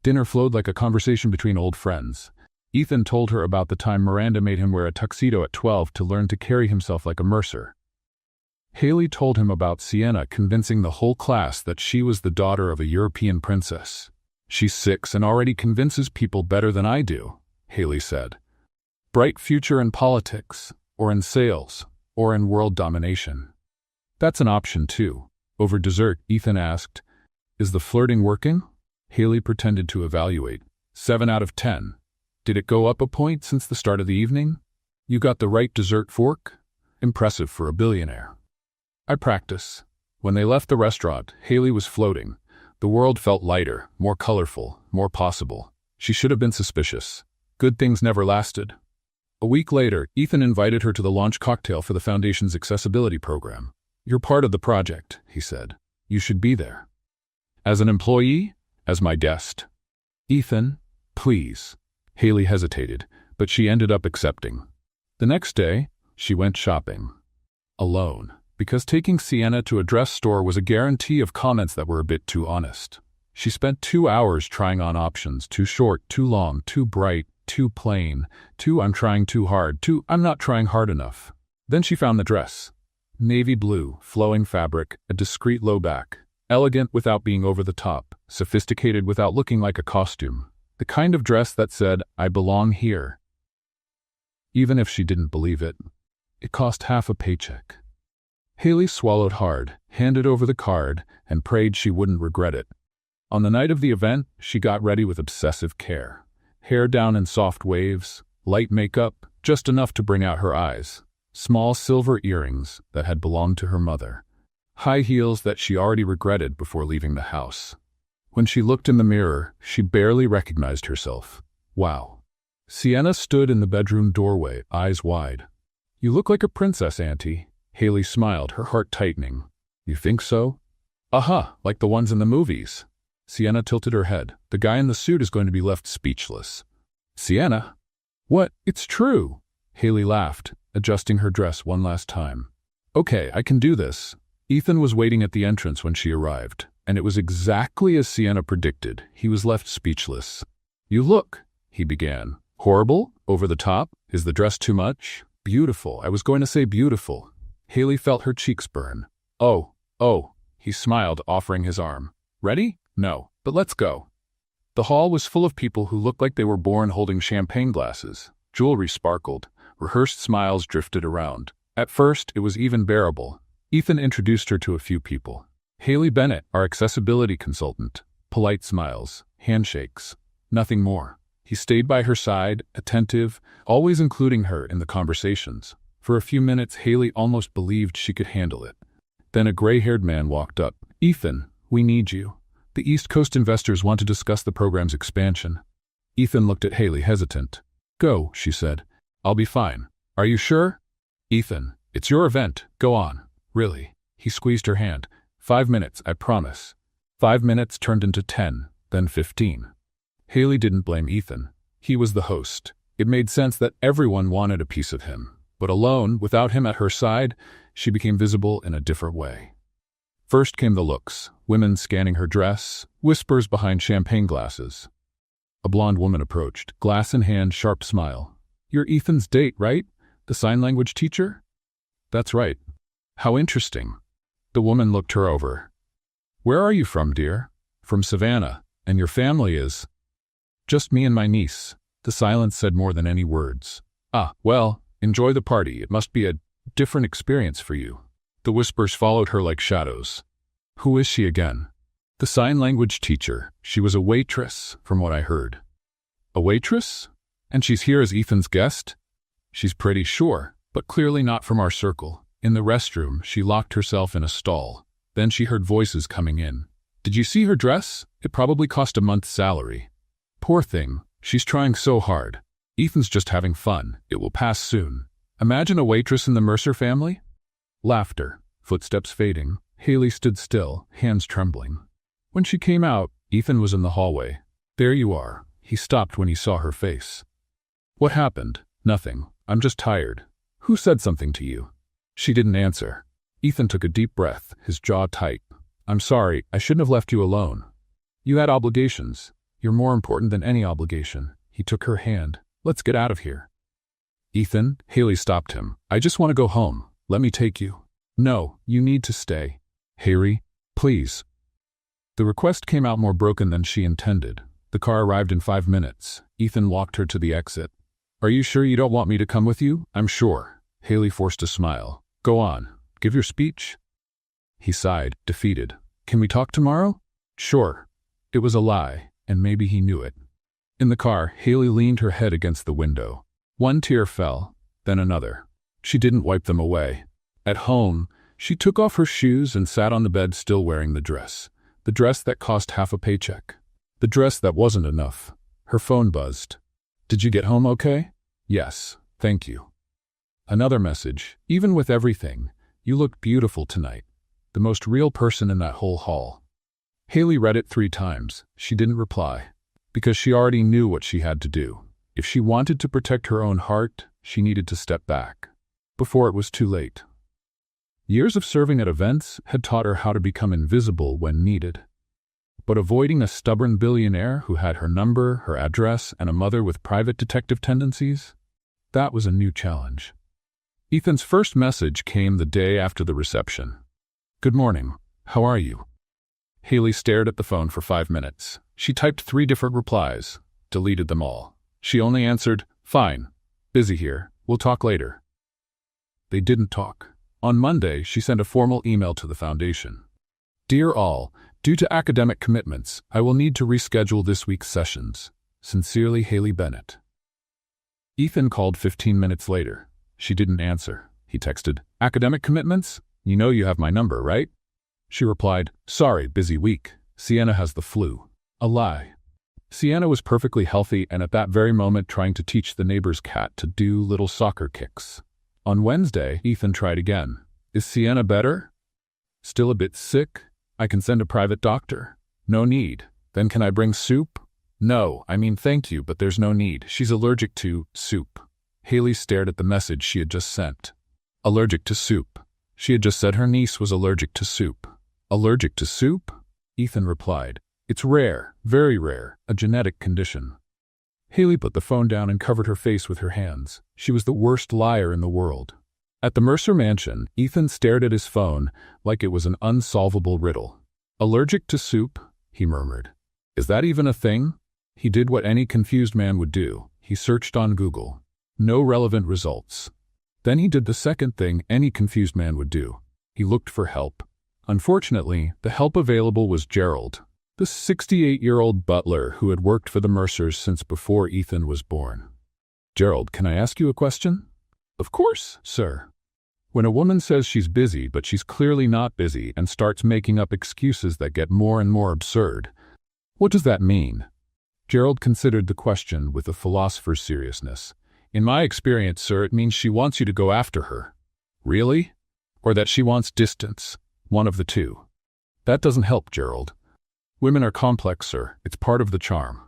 S1: Dinner flowed like a conversation between old friends. Ethan told her about the time Miranda made him wear a tuxedo at 12 to learn to carry himself like a mercer. Haley told him about Sienna convincing the whole class that she was the daughter of a European princess. "She's 6 and already convinces people better than I do," Haley said. "Bright future in politics, or in sales, or in world domination. That's an option too." Over dessert, Ethan asked, "Is the flirting working?" Haley pretended to evaluate. 7 out of 10. "Did it go up a point since the start of the evening? You got the right dessert fork? Impressive for a billionaire." "I practice." When they left the restaurant, Haley was floating. The world felt lighter, more colorful, more possible. She should have been suspicious. Good things never lasted. A week later, Ethan invited her to the launch cocktail for the Foundation's accessibility program. "You're part of the project," he said. "You should be there." "As an employee? As my guest?" "Ethan, please." Haley hesitated, but she ended up accepting. The next day, she went shopping. Alone, because taking Sienna to a dress store was a guarantee of comments that were a bit too honest. She spent 2 hours trying on options, too short, too long, too bright, too plain, too I'm trying too hard, too I'm not trying hard enough. Then she found the dress. Navy blue, flowing fabric, a discreet low back. Elegant without being over the top, sophisticated without looking like a costume. The kind of dress that said, "I belong here." Even if she didn't believe it, it cost half a paycheck. Haley swallowed hard, handed over the card, and prayed she wouldn't regret it. On the night of the event, she got ready with obsessive care. Hair down in soft waves, light makeup, just enough to bring out her eyes. Small silver earrings that had belonged to her mother. High heels that she already regretted before leaving the house. When she looked in the mirror, she barely recognized herself. Wow. Sienna stood in the bedroom doorway, eyes wide. "You look like a princess, Auntie." Haley smiled, her heart tightening. "You think so?" "Aha, like the ones in the movies." Sienna tilted her head. The guy in the suit is going to be left speechless. "Sienna?" "What? It's true." Haley laughed, adjusting her dress one last time. "Okay, I can do this." Ethan was waiting at the entrance when she arrived. And it was exactly as Sienna predicted. He was left speechless. "You look," he began. "Horrible? Over the top? Is the dress too much?" "Beautiful. I was going to say beautiful." Haley felt her cheeks burn. Oh, he smiled, offering his arm. "Ready? No, but let's go." The hall was full of people who looked like they were born holding champagne glasses. Jewelry sparkled. Rehearsed smiles drifted around. At first, it was even bearable. Ethan introduced her to a few people. Haley Bennett, our accessibility consultant. Polite smiles, handshakes, nothing more. He stayed by her side, attentive, always including her in the conversations. For a few minutes, Haley almost believed she could handle it. Then a gray-haired man walked up. "Ethan, we need you." The East Coast investors want to discuss the program's expansion. Ethan looked at Haley, hesitant. Go, she said. I'll be fine. Are you sure? Ethan, it's your event. Go on. Really? He squeezed her hand. 5 minutes, I promise. 5 minutes turned into 10, then 15. Haley didn't blame Ethan. He was the host. It made sense that everyone wanted a piece of him. But alone, without him at her side, she became visible in a different way. First came the looks, women scanning her dress, whispers behind champagne glasses. A blonde woman approached, glass in hand, sharp smile. You're Ethan's date, right? The sign language teacher? That's right. How interesting. The woman looked her over. Where are you from, dear? From Savannah. And your family is? Just me and my niece. The silence said more than any words. Ah, well, enjoy the party. It must be a different experience for you. The whispers followed her like shadows. Who is she again? The sign language teacher. She was a waitress, from what I heard. A waitress? And she's here as Ethan's guest? She's pretty sure, but clearly not from our circle. In the restroom, she locked herself in a stall. Then she heard voices coming in. Did you see her dress? It probably cost a month's salary. Poor thing. She's trying so hard. Ethan's just having fun. It will pass soon. Imagine a waitress in the Mercer family? Laughter. Footsteps fading. Haley stood still, hands trembling. When she came out, Ethan was in the hallway. There you are. He stopped when he saw her face. What happened? Nothing. I'm just tired. Who said something to you? She didn't answer. Ethan took a deep breath, his jaw tight. I'm sorry, I shouldn't have left you alone. You had obligations. You're more important than any obligation. He took her hand. Let's get out of here. Ethan, Haley stopped him. I just want to go home. Let me take you. No, you need to stay. Haley, please. The request came out more broken than she intended. The car arrived in 5 minutes. Ethan walked her to the exit. Are you sure you don't want me to come with you? I'm sure. Haley forced a smile. Go on. Give your speech. He sighed, defeated. Can we talk tomorrow? Sure. It was a lie, and maybe he knew it. In the car, Haley leaned her head against the window. One tear fell, then another. She didn't wipe them away. At home, she took off her shoes and sat on the bed still wearing the dress that cost half a paycheck. The dress that wasn't enough. Her phone buzzed. Did you get home okay? Yes, thank you. Another message. Even with everything, you look beautiful tonight. The most real person in that whole hall. Haley read it 3 times. She didn't reply. Because she already knew what she had to do. If she wanted to protect her own heart, she needed to step back. Before it was too late. Years of serving at events had taught her how to become invisible when needed. But avoiding a stubborn billionaire who had her number, her address, and a mother with private detective tendencies? That was a new challenge. Ethan's first message came the day after the reception. Good morning. How are you? Haley stared at the phone for 5 minutes. She typed 3 different replies, deleted them all. She only answered, fine. Busy here. We'll talk later. They didn't talk. On Monday, she sent a formal email to the foundation. Dear all, due to academic commitments, I will need to reschedule this week's sessions. Sincerely, Haley Bennett. Ethan called 15 minutes later. She didn't answer. He texted, academic commitments? You know you have my number, right? She replied, sorry, busy week. Sienna has the flu. A lie. Sienna was perfectly healthy and at that very moment trying to teach the neighbor's cat to do little soccer kicks. On Wednesday, Ethan tried again. Is Sienna better? Still a bit sick? I can send a private doctor. No need. Then can I bring soup? No, I mean thank you, but there's no need. She's allergic to soup. Haley stared at the message she had just sent. Allergic to soup. She had just said her niece was allergic to soup. Allergic to soup? Ethan replied. It's rare, very rare, a genetic condition. Haley put the phone down and covered her face with her hands. She was the worst liar in the world. At the Mercer mansion, Ethan stared at his phone like it was an unsolvable riddle. Allergic to soup? He murmured. Is that even a thing? He did what any confused man would do. He searched on Google. No relevant results. Then he did the second thing any confused man would do. He looked for help. Unfortunately, the help available was Gerald, the 68-year-old butler who had worked for the Mercers since before Ethan was born. Gerald, can I ask you a question? Of course, sir. When a woman says she's busy but she's clearly not busy and starts making up excuses that get more and more absurd. What does that mean? Gerald considered the question with a philosopher's seriousness. In my experience, sir, it means she wants you to go after her. Really? Or that she wants distance. One of the two. That doesn't help, Gerald. Women are complex, sir. It's part of the charm.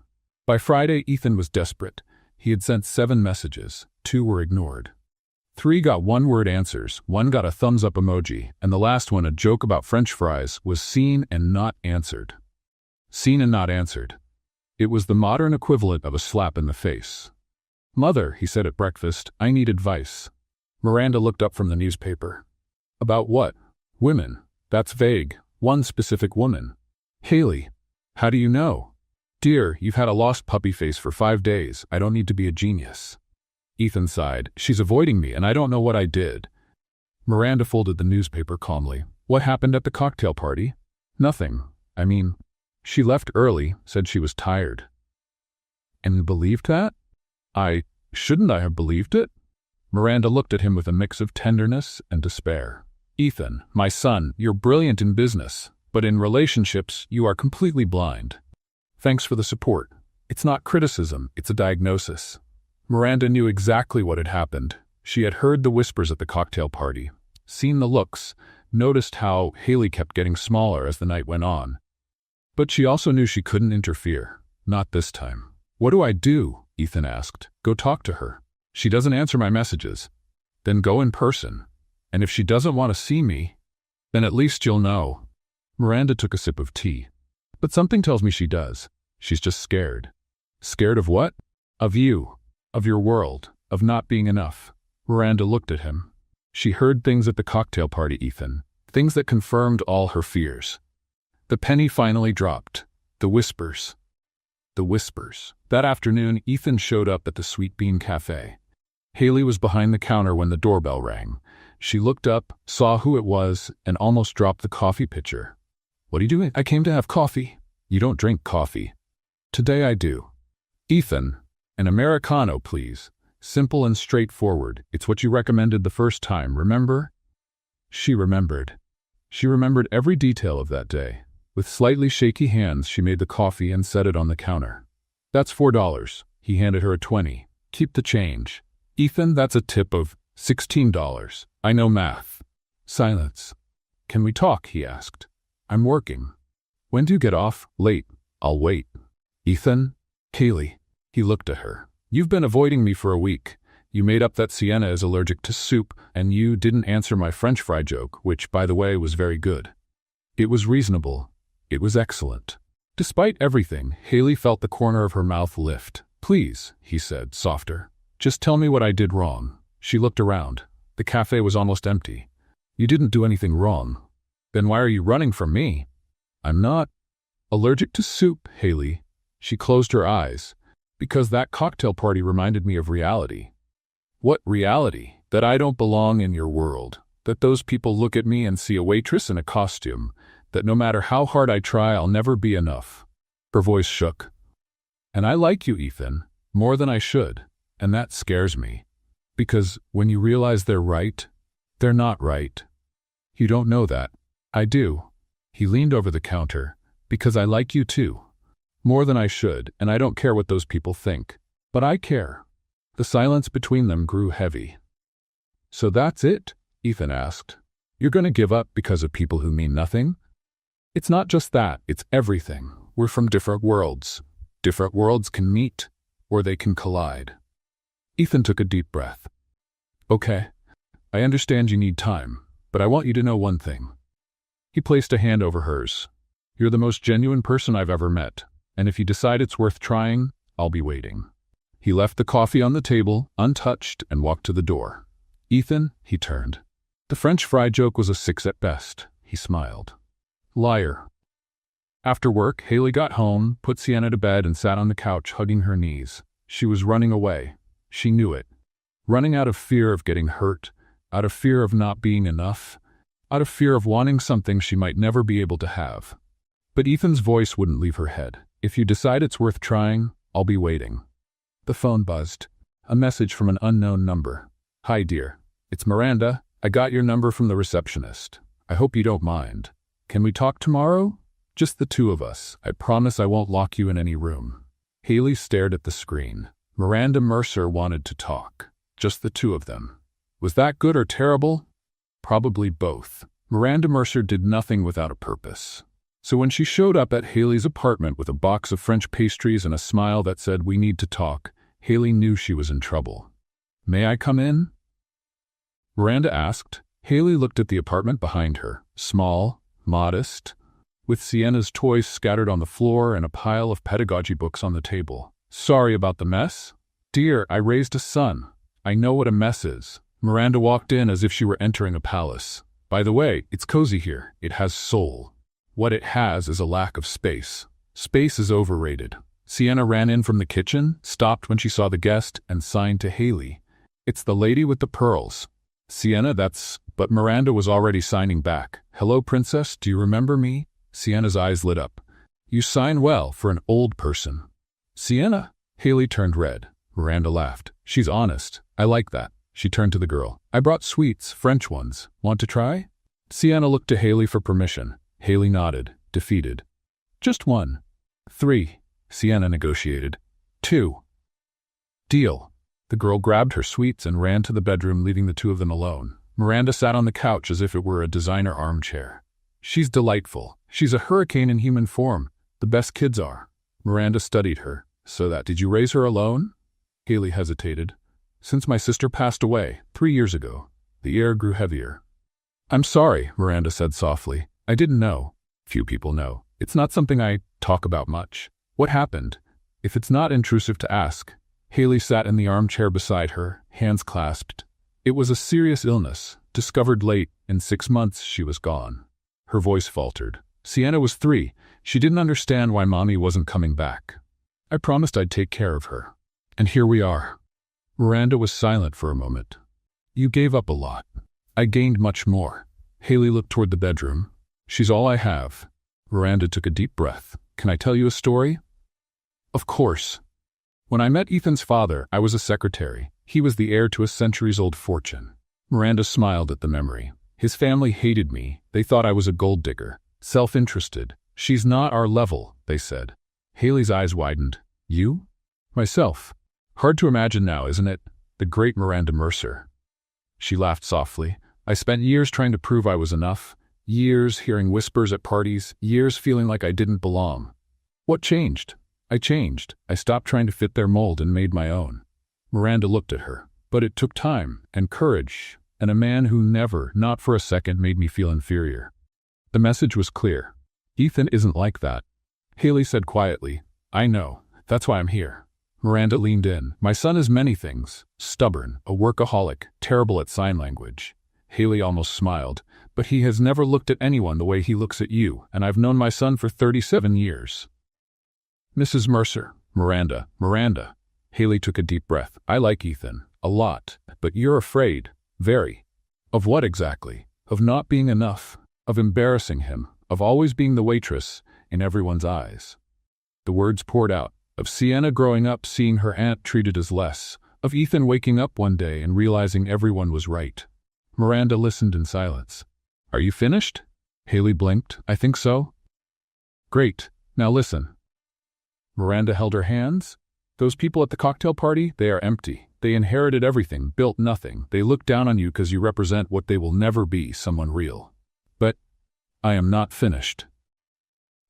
S1: By Friday, Ethan was desperate. He had sent 7 messages. 2 were ignored. 3 got one-word answers, 1 got a thumbs-up emoji, and the last one, a joke about French fries, was seen and not answered. Seen and not answered. It was the modern equivalent of a slap in the face. "Mother," he said at breakfast, "I need advice." Miranda looked up from the newspaper. "About what?" "Women. That's vague. One specific woman." "Haley." "How do you know?" "Dear, you've had a lost puppy face for 5 days. I don't need to be a genius." Ethan sighed. "She's avoiding me, and I don't know what I did." Miranda folded the newspaper calmly. "What happened at the cocktail party?" "Nothing. I mean, she left early, said she was tired." "And you believed that?" Shouldn't I have believed it?" Miranda looked at him with a mix of tenderness and despair. "Ethan, my son, you're brilliant in business, but in relationships, you are completely blind. Thanks for the support. It's not criticism, it's a diagnosis." Miranda knew exactly what had happened. She had heard the whispers at the cocktail party, seen the looks, noticed how Haley kept getting smaller as the night went on. But she also knew she couldn't interfere. Not this time. "What do I do?" Ethan asked. "Go talk to her. She doesn't answer my messages. Then go in person. And if she doesn't want to see me, then at least you'll know." Miranda took a sip of tea. "But something tells me she does. She's just scared." "Scared of what?" "Of you. Of your world. Of not being enough." Miranda looked at him. She heard things at the cocktail party, Ethan. Things that confirmed all her fears. The penny finally dropped. The whispers. The whispers. That afternoon, Ethan showed up at the Sweet Bean Cafe. Haley was behind the counter when the doorbell rang. She looked up, saw who it was, and almost dropped the coffee pitcher. "What are you doing?" "I came to have coffee." "You don't drink coffee." "Today I do." "Ethan, an Americano, please. Simple and straightforward. It's what you recommended the first time, remember?" She remembered. She remembered every detail of that day. With slightly shaky hands, she made the coffee and set it on the counter. "That's $4. He handed her a 20. "Keep the change." "Ethan, that's a tip of $16. I know math." Silence. "Can we talk?" he asked. "I'm working." "When do you get off?" "Late. I'll wait." "Ethan?" "Haley." He looked at her. "You've been avoiding me for a week. You made up that Sienna is allergic to soup, and you didn't answer my French fry joke, which, by the way, was very good." It was reasonable. It was excellent. Despite everything, Haley felt the corner of her mouth lift. "Please," he said, softer. "Just tell me what I did wrong." She looked around. The cafe was almost empty. "You didn't do anything wrong." "Then why are you running from me?" "I'm not allergic to soup, Haley." She closed her eyes. "Because that cocktail party reminded me of reality." "What reality?" "That I don't belong in your world. That those people look at me and see a waitress in a costume. That no matter how hard I try, I'll never be enough." Her voice shook. "And I like you, Ethan, more than I should, and that scares me. Because when you realize they're right, they're not right. You don't know that. I do." He leaned over the counter. "Because I like you too. More than I should, and I don't care what those people think. But I care." The silence between them grew heavy. "So that's it?" Ethan asked. "You're going to give up because of people who mean nothing?" "It's not just that, it's everything. We're from different worlds. Different worlds can meet, or they can collide." Ethan took a deep breath. "Okay, I understand you need time, but I want you to know one thing." He placed a hand over hers. "You're the most genuine person I've ever met, and if you decide it's worth trying, I'll be waiting." He left the coffee on the table, untouched, and walked to the door. "Ethan," he turned. "The French fry joke was a 6 at best." He smiled. "Liar." After work, Haley got home, put Sienna to bed, and sat on the couch hugging her knees. She was running away. She knew it. Running out of fear of getting hurt, out of fear of not being enough, out of fear of wanting something she might never be able to have. But Ethan's voice wouldn't leave her head. "If you decide it's worth trying, I'll be waiting." The phone buzzed. A message from an unknown number. "Hi, dear. It's Miranda. I got your number from the receptionist. I hope you don't mind. Can we talk tomorrow? Just the two of us. I promise I won't lock you in any room. Haley stared at the screen. Miranda Mercer wanted to talk. Just the two of them. Was that good or terrible? Probably both. Miranda Mercer did nothing without a purpose. So when she showed up at Haley's apartment with a box of French pastries and a smile that said, "We need to talk," Haley knew she was in trouble. "May I come in?" Miranda asked. Haley looked at the apartment behind her. Small, modest, with Sienna's toys scattered on the floor and a pile of pedagogy books on the table. "Sorry about the mess?" "Dear, I raised a son. I know what a mess is." Miranda walked in as if she were entering a palace. "By the way, it's cozy here. It has soul. What it has is a lack of space. Space is overrated." Sienna ran in from the kitchen, stopped when she saw the guest, and signed to Haley. "It's the lady with the pearls." "Sienna, that's—" But Miranda was already signing back. "Hello, princess, do you remember me?" Sienna's eyes lit up. "You sign well for an old person." "Sienna?" Haley turned red. Miranda laughed. "She's honest. I like that." She turned to the girl. "I brought sweets, French ones. Want to try?" Sienna looked to Haley for permission. Haley nodded, defeated. "Just one." "3. Sienna negotiated. 2. "Deal." The girl grabbed her sweets and ran to the bedroom, leaving the two of them alone. Miranda sat on the couch as if it were a designer armchair. "She's delightful. She's a hurricane in human form. The best kids are." Miranda studied her. Did you raise her alone?" Haley hesitated. "Since my sister passed away, 3 years ago." The air grew heavier. "I'm sorry," Miranda said softly. "I didn't know." "Few people know. It's not something I talk about much." "What happened? If it's not intrusive to ask." Haley sat in the armchair beside her, hands clasped. "It was a serious illness, discovered late. In 6 months she was gone." Her voice faltered. "Sienna was 3. She didn't understand why Mommy wasn't coming back. I promised I'd take care of her. And here we are." Miranda was silent for a moment. "You gave up a lot. I gained much more." Haley looked toward the bedroom. "She's all I have." Miranda took a deep breath. "Can I tell you a story?" "Of course." "When I met Ethan's father, I was a secretary. He was the heir to a centuries-old fortune." Miranda smiled at the memory. "His family hated me. They thought I was a gold digger, self-interested. She's not our level, they said." Haley's eyes widened. "You?" "Myself. Hard to imagine now, isn't it? The great Miranda Mercer." She laughed softly. "I spent years trying to prove I was enough. Years hearing whispers at parties. Years feeling like I didn't belong. What changed? I changed. I stopped trying to fit their mold and made my own." Miranda looked at her. "But it took time and courage and a man who never, not for a second, made me feel inferior." The message was clear. "Ethan isn't like that." Haley said quietly, "I know. That's why I'm here." Miranda leaned in. "My son is many things. Stubborn, a workaholic, terrible at sign language." Haley almost smiled. "But he has never looked at anyone the way he looks at you, and I've known my son for 37 years. "Mrs. Mercer." Miranda. Haley took a deep breath. "I like Ethan. A lot. But you're afraid. Very." "Of what exactly?" "Of not being enough. Of embarrassing him. Of always being the waitress in everyone's eyes." The words poured out. Of Sienna growing up seeing her aunt treated as less. Of Ethan waking up one day and realizing everyone was right. Miranda listened in silence. "Are you finished?" Haley blinked. "I think so." "Great. Now listen." Miranda held her hands. "Those people at the cocktail party, they are empty. They inherited everything, built nothing. They look down on you because you represent what they will never be, someone real. But I am not finished."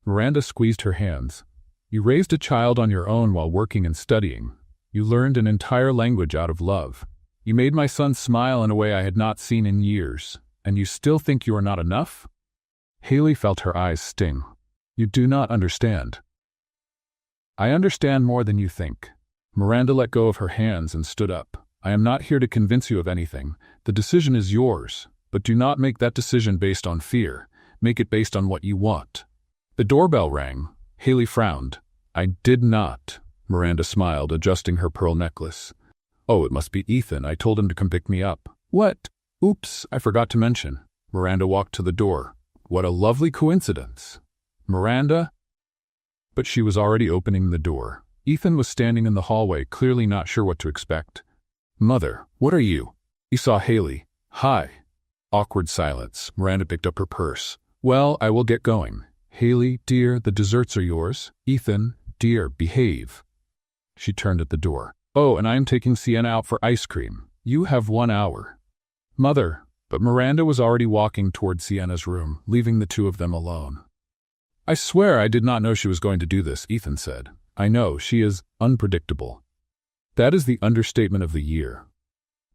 S1: Miranda squeezed her hands. "You raised a child on your own while working and studying. You learned an entire language out of love. You made my son smile in a way I had not seen in years. And you still think you are not enough?" Haley felt her eyes sting. "You do not understand." "I understand more than you think." Miranda let go of her hands and stood up. "I am not here to convince you of anything. The decision is yours. But do not make that decision based on fear. Make it based on what you want." The doorbell rang. Haley frowned. "I did not." Miranda smiled, adjusting her pearl necklace. "Oh, it must be Ethan. I told him to come pick me up." "What? Oops, I forgot to mention." Miranda walked to the door. "What a lovely coincidence." "Miranda?" But she was already opening the door. Ethan was standing in the hallway, clearly not sure what to expect. "Mother, what are you?" He saw Haley. "Hi." Awkward silence. Miranda picked up her purse. Well, I will get going. Haley, dear, the desserts are yours. Ethan, dear, behave. She turned at the door. Oh, and I am taking Sienna out for ice cream. You have 1 hour. Mother. But Miranda was already walking toward Sienna's room, leaving the two of them alone. I swear I did not know she was going to do this, Ethan said. I know, she is unpredictable. That is the understatement of the year.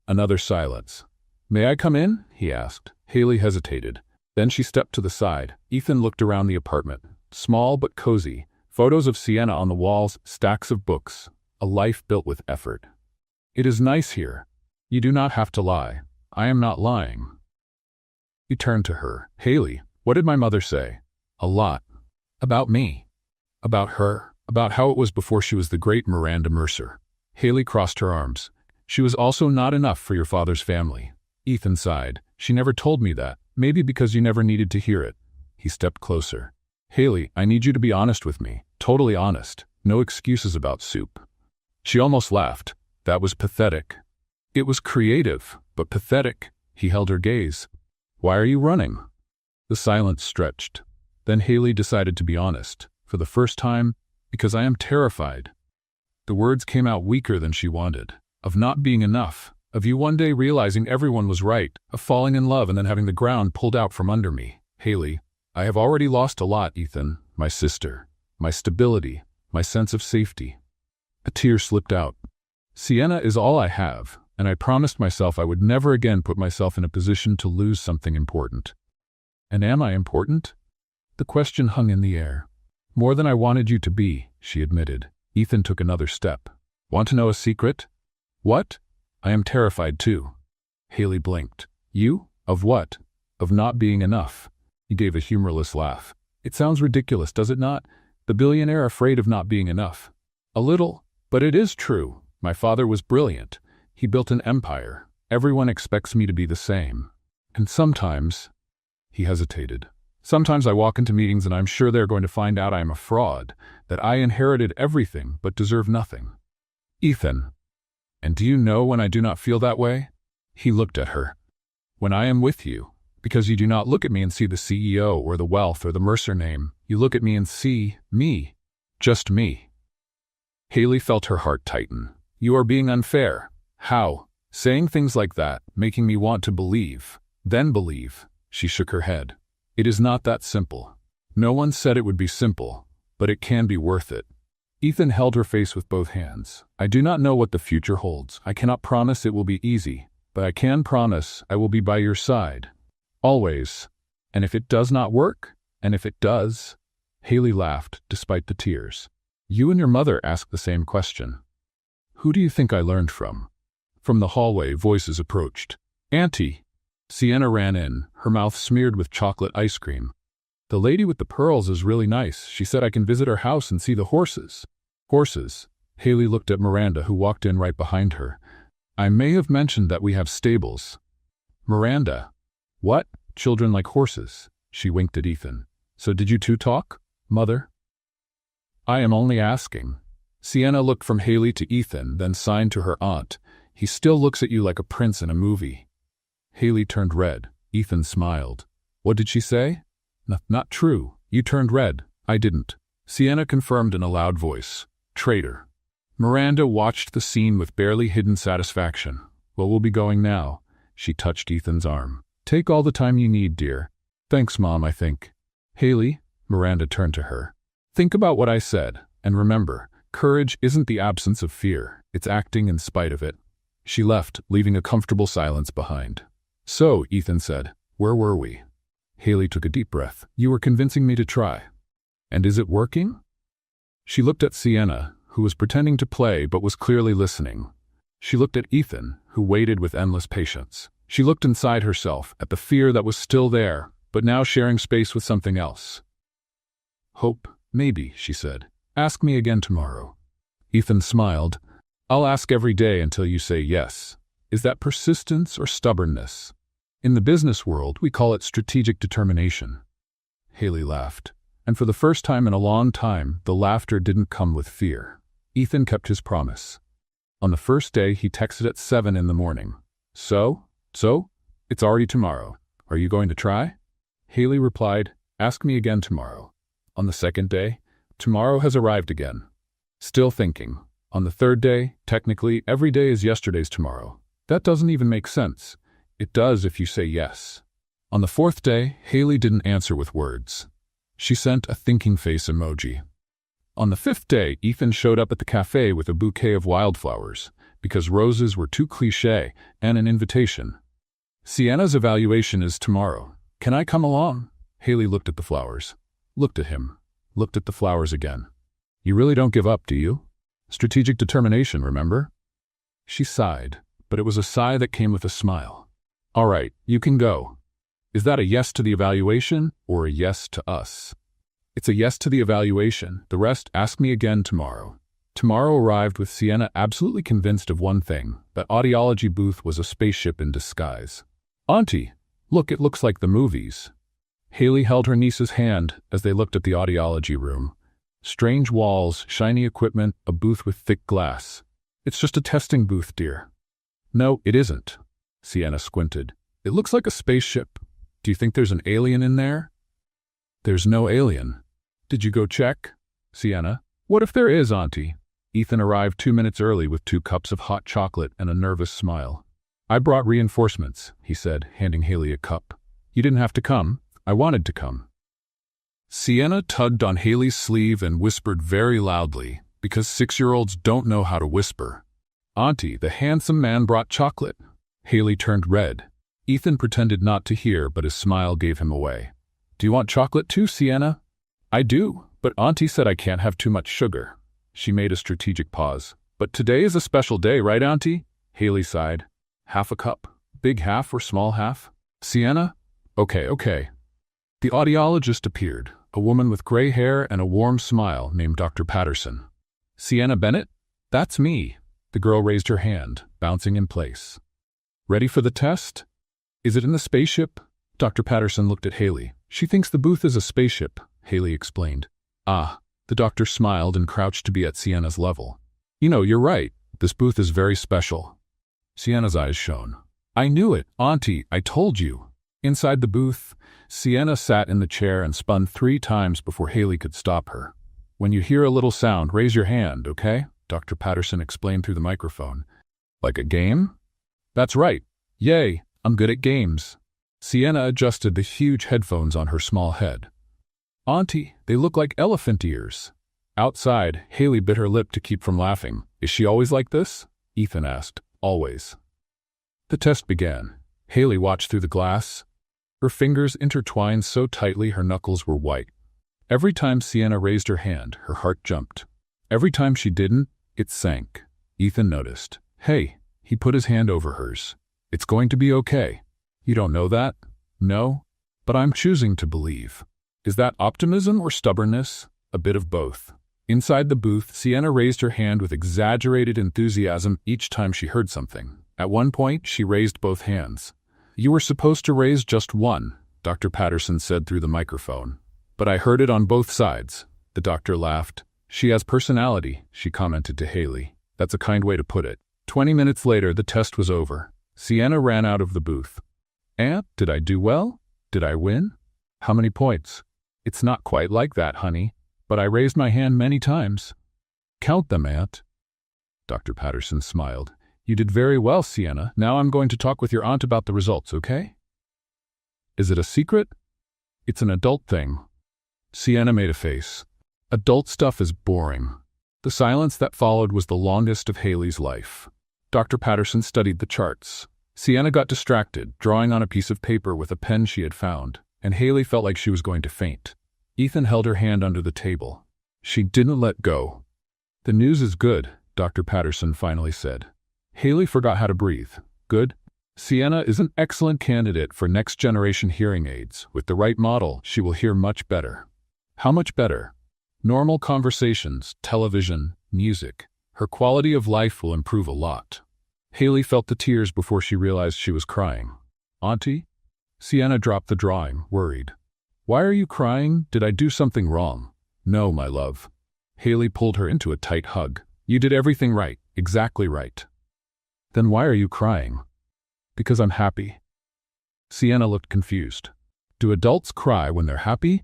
S1: Another silence. May I come in? He asked. Haley hesitated. Then she stepped to the side. Ethan looked around the apartment. Small but cozy. Photos of Sienna on the walls, stacks of books. A life built with effort. It is nice here. You do not have to lie. I am not lying. He turned to her. Haley, what did my mother say? A lot. About me. About her. About how it was before she was the great Miranda Mercer. Haley crossed her arms. She was also not enough for your father's family. Ethan sighed. She never told me that. Maybe because you never needed to hear it. He stepped closer. Haley, I need you to be honest with me. Totally honest. No excuses about soup. She almost laughed. That was pathetic. It was creative, but pathetic. He held her gaze. Why are you running? The silence stretched. Then Haley decided to be honest. For the first time, because I am terrified. The words came out weaker than she wanted. Of not being enough. Of you one day realizing everyone was right. Of falling in love and then having the ground pulled out from under me. Haley, I have already lost a lot, Ethan. My sister. My stability. My sense of safety. A tear slipped out. Sienna is all I have, and I promised myself I would never again put myself in a position to lose something important. And am I important? The question hung in the air. More than I wanted you to be, she admitted. Ethan took another step. Want to know a secret? What? I am terrified too. Haley blinked. You? Of what? Of not being enough. He gave a humorless laugh. It sounds ridiculous, does it not? The billionaire afraid of not being enough. A little, but it is true. My father was brilliant. He built an empire. Everyone expects me to be the same. And sometimes, he hesitated. Sometimes I walk into meetings and I'm sure they're going to find out I am a fraud, that I inherited everything but deserve nothing. Ethan. And do you know when I do not feel that way? He looked at her. When I am with you, because you do not look at me and see the CEO or the wealth or the Mercer name, you look at me and see me. Just me. Haley felt her heart tighten. You are being unfair. How? Saying things like that, making me want to believe. Then believe. She shook her head. It is not that simple. No one said it would be simple, but it can be worth it. Ethan held her face with both hands. I do not know what the future holds. I cannot promise it will be easy, but I can promise I will be by your side. Always. And if it does not work? And if it does? Haley laughed, despite the tears. You and your mother asked the same question. Who do you think I learned from? From the hallway, voices approached. Auntie. Sienna ran in, her mouth smeared with chocolate ice cream. The lady with the pearls is really nice. She said I can visit her house and see the horses. Horses. Haley looked at Miranda, who walked in right behind her. I may have mentioned that we have stables. Miranda. What? Children like horses. She winked at Ethan. So did you two talk, Mother? I am only asking. Sienna looked from Haley to Ethan, then signed to her aunt. He still looks at you like a prince in a movie. Haley turned red. Ethan smiled. What did she say? Not true. You turned red. I didn't. Sienna confirmed in a loud voice. Traitor. Miranda watched the scene with barely hidden satisfaction. Well, we'll be going now. She touched Ethan's arm. Take all the time you need, dear. Thanks, Mom, I think. Haley, Miranda turned to her. Think about what I said, and remember, courage isn't the absence of fear. It's acting in spite of it. She left, leaving a comfortable silence behind. So, Ethan said, where were we? Haley took a deep breath. You were convincing me to try. And is it working? She looked at Sienna, who was pretending to play but was clearly listening. She looked at Ethan, who waited with endless patience. She looked inside herself, at the fear that was still there, but now sharing space with something else. Hope, maybe, she said. Ask me again tomorrow. Ethan smiled. I'll ask every day until you say yes. Is that persistence or stubbornness? In the business world, we call it strategic determination. Haley laughed. And for the first time in a long time, the laughter didn't come with fear. Ethan kept his promise. On the first day, he texted at 7 in the morning. So? It's already tomorrow. Are you going to try? Haley replied, ask me again tomorrow. On the second day, tomorrow has arrived again. Still thinking. On the third day, technically, every day is yesterday's tomorrow. That doesn't even make sense. It does if you say yes. On the fourth day, Haley didn't answer with words. She sent a thinking face emoji. On the fifth day, Ethan showed up at the cafe with a bouquet of wildflowers, because roses were too cliché, and an invitation. Sienna's evaluation is tomorrow. Can I come along? Haley looked at the flowers. Looked at him. Looked at the flowers again. You really don't give up, do you? Strategic determination, remember? She sighed, but it was a sigh that came with a smile. All right, you can go. Is that a yes to the evaluation or a yes to us? It's a yes to the evaluation. The rest, ask me again tomorrow. Tomorrow arrived with Sienna absolutely convinced of one thing, that audiology booth was a spaceship in disguise. Auntie, look, it looks like the movies. Haley held her niece's hand as they looked at the audiology room. Strange walls, shiny equipment, a booth with thick glass. It's just a testing booth, dear. No, it isn't. Sienna squinted. It looks like a spaceship. Do you think there's an alien in there? There's no alien. Did you go check? Sienna. What if there is, Auntie? Ethan arrived 2 minutes early with 2 cups of hot chocolate and a nervous smile. I brought reinforcements, he said, handing Haley a cup. You didn't have to come. I wanted to come. Sienna tugged on Haley's sleeve and whispered very loudly, because 6-year-olds don't know how to whisper. Auntie, the handsome man brought chocolate. Haley turned red. Ethan pretended not to hear, but his smile gave him away. Do you want chocolate too, Sienna? I do, but Auntie said I can't have too much sugar. She made a strategic pause. But today is a special day, right, Auntie? Haley sighed. Half a cup. Big half or small half? Sienna? Okay. The audiologist appeared, a woman with gray hair and a warm smile named Dr. Patterson. Sienna Bennett? That's me. The girl raised her hand, bouncing in place. Ready for the test? Is it in the spaceship? Dr. Patterson looked at Haley. She thinks the booth is a spaceship, Haley explained. Ah, the doctor smiled and crouched to be at Sienna's level. You know, you're right. This booth is very special. Sienna's eyes shone. I knew it, Auntie, I told you. Inside the booth, Sienna sat in the chair and spun 3 times before Haley could stop her. When you hear a little sound, raise your hand, okay? Dr. Patterson explained through the microphone. Like a game? That's right. Yay, I'm good at games. Sienna adjusted the huge headphones on her small head. Auntie, they look like elephant ears. Outside, Haley bit her lip to keep from laughing. Is she always like this? Ethan asked. Always. The test began. Haley watched through the glass. Her fingers intertwined so tightly her knuckles were white. Every time Sienna raised her hand, her heart jumped. Every time she didn't, it sank. Ethan noticed. Hey, he put his hand over hers. It's going to be okay. You don't know that? No? But I'm choosing to believe. Is that optimism or stubbornness? A bit of both. Inside the booth, Sienna raised her hand with exaggerated enthusiasm each time she heard something. At one point, she raised both hands. You were supposed to raise just one, Dr. Patterson said through the microphone. But I heard it on both sides. The doctor laughed. She has personality, she commented to Haley. That's a kind way to put it. 20 minutes later, the test was over. Sienna ran out of the booth. Aunt, did I do well? Did I win? How many points? It's not quite like that, honey, but I raised my hand many times. Count them, Aunt. Dr. Patterson smiled. You did very well, Sienna. Now I'm going to talk with your aunt about the results, okay? Is it a secret? It's an adult thing. Sienna made a face. Adult stuff is boring. The silence that followed was the longest of Haley's life. Dr. Patterson studied the charts. Sienna got distracted, drawing on a piece of paper with a pen she had found, and Haley felt like she was going to faint. Ethan held her hand under the table. She didn't let go. The news is good, Dr. Patterson finally said. Haley forgot how to breathe. Good? Sienna is an excellent candidate for next-generation hearing aids. With the right model, she will hear much better. How much better? Normal conversations, television, music. Her quality of life will improve a lot. Haley felt the tears before she realized she was crying. Auntie? Sienna dropped the drawing, worried. Why are you crying? Did I do something wrong? No, my love. Haley pulled her into a tight hug. You did everything right, exactly right. Then why are you crying? Because I'm happy. Sienna looked confused. Do adults cry when they're happy?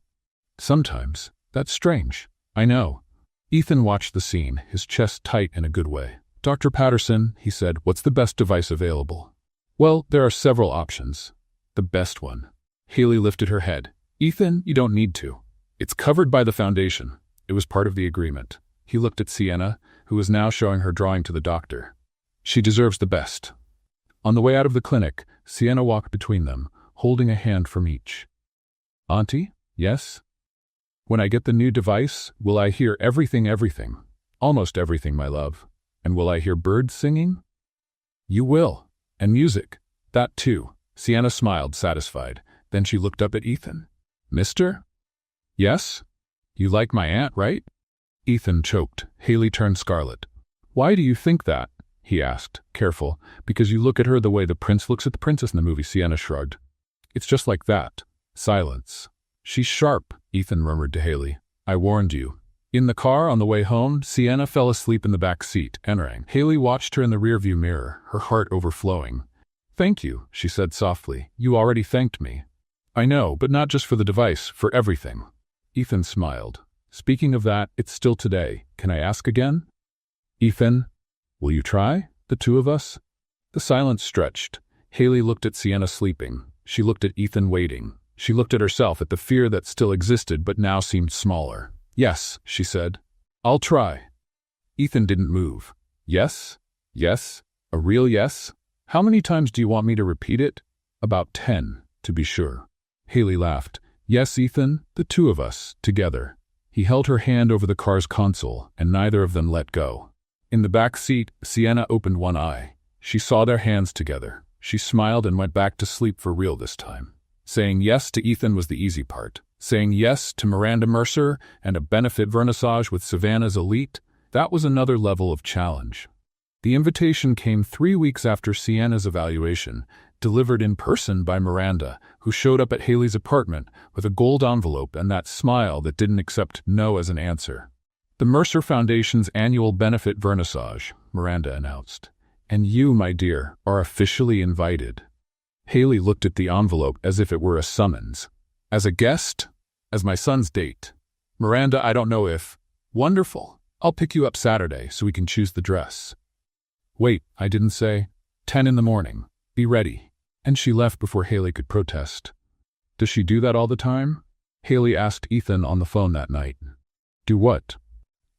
S1: Sometimes. That's strange. I know. Ethan watched the scene, his chest tight in a good way. Dr. Patterson, he said, what's the best device available? Well, there are several options. The best one. Haley lifted her head. Ethan, you don't need to. It's covered by the foundation. It was part of the agreement. He looked at Sienna, who was now showing her drawing to the doctor. She deserves the best. On the way out of the clinic, Sienna walked between them, holding a hand from each. Auntie? Yes? When I get the new device, will I hear everything? Almost everything, my love. And will I hear birds singing? You will. And music. That too. Sienna smiled, satisfied. Then she looked up at Ethan. Mister? Yes? You like my aunt, right? Ethan choked. Haley turned scarlet. Why do you think that? He asked, careful. Because you look at her the way the prince looks at the princess in the movie. Sienna shrugged. It's just like that. Silence. She's sharp, Ethan murmured to Haley. I warned you. In the car on the way home, Sienna fell asleep in the back seat, entering. Haley watched her in the rearview mirror, her heart overflowing. Thank you, she said softly. You already thanked me. I know, but not just for the device, for everything. Ethan smiled. Speaking of that, it's still today. Can I ask again? Ethan, will you try? The two of us? The silence stretched. Haley looked at Sienna sleeping. She looked at Ethan waiting. She looked at herself, at the fear that still existed but now seemed smaller. Yes, she said. I'll try. Ethan didn't move. Yes? Yes? A real yes? How many times do you want me to repeat it? About 10, to be sure. Haley laughed. Yes, Ethan, the two of us, together. He held her hand over the car's console, and neither of them let go. In the back seat, Sienna opened one eye. She saw their hands together. She smiled and went back to sleep for real this time. Saying yes to Ethan was the easy part. Saying yes to Miranda Mercer and a benefit vernissage with Savannah's Elite, that was another level of challenge. The invitation came 3 weeks after Sienna's evaluation, delivered in person by Miranda, who showed up at Haley's apartment with a gold envelope and that smile that didn't accept no as an answer. The Mercer Foundation's annual benefit vernissage, Miranda announced. And you, my dear, are officially invited. Haley looked at the envelope as if it were a summons. As a guest? As my son's date. Miranda, I don't know if... Wonderful. I'll pick you up Saturday so we can choose the dress. Wait, I didn't say. 10 in the morning. Be ready. And she left before Haley could protest. Does she do that all the time? Haley asked Ethan on the phone that night. Do what?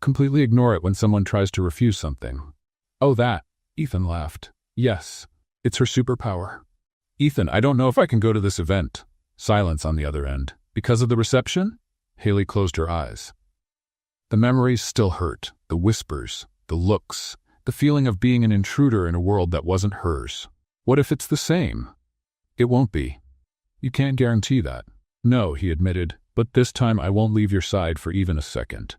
S1: Completely ignore it when someone tries to refuse something. Oh, that. Ethan laughed. Yes. It's her superpower. Ethan, I don't know if I can go to this event. Silence on the other end. Because of the reception? Haley closed her eyes. The memories still hurt. The whispers. The looks. The feeling of being an intruder in a world that wasn't hers. What if it's the same? It won't be. You can't guarantee that. No, he admitted, but this time I won't leave your side for even a second.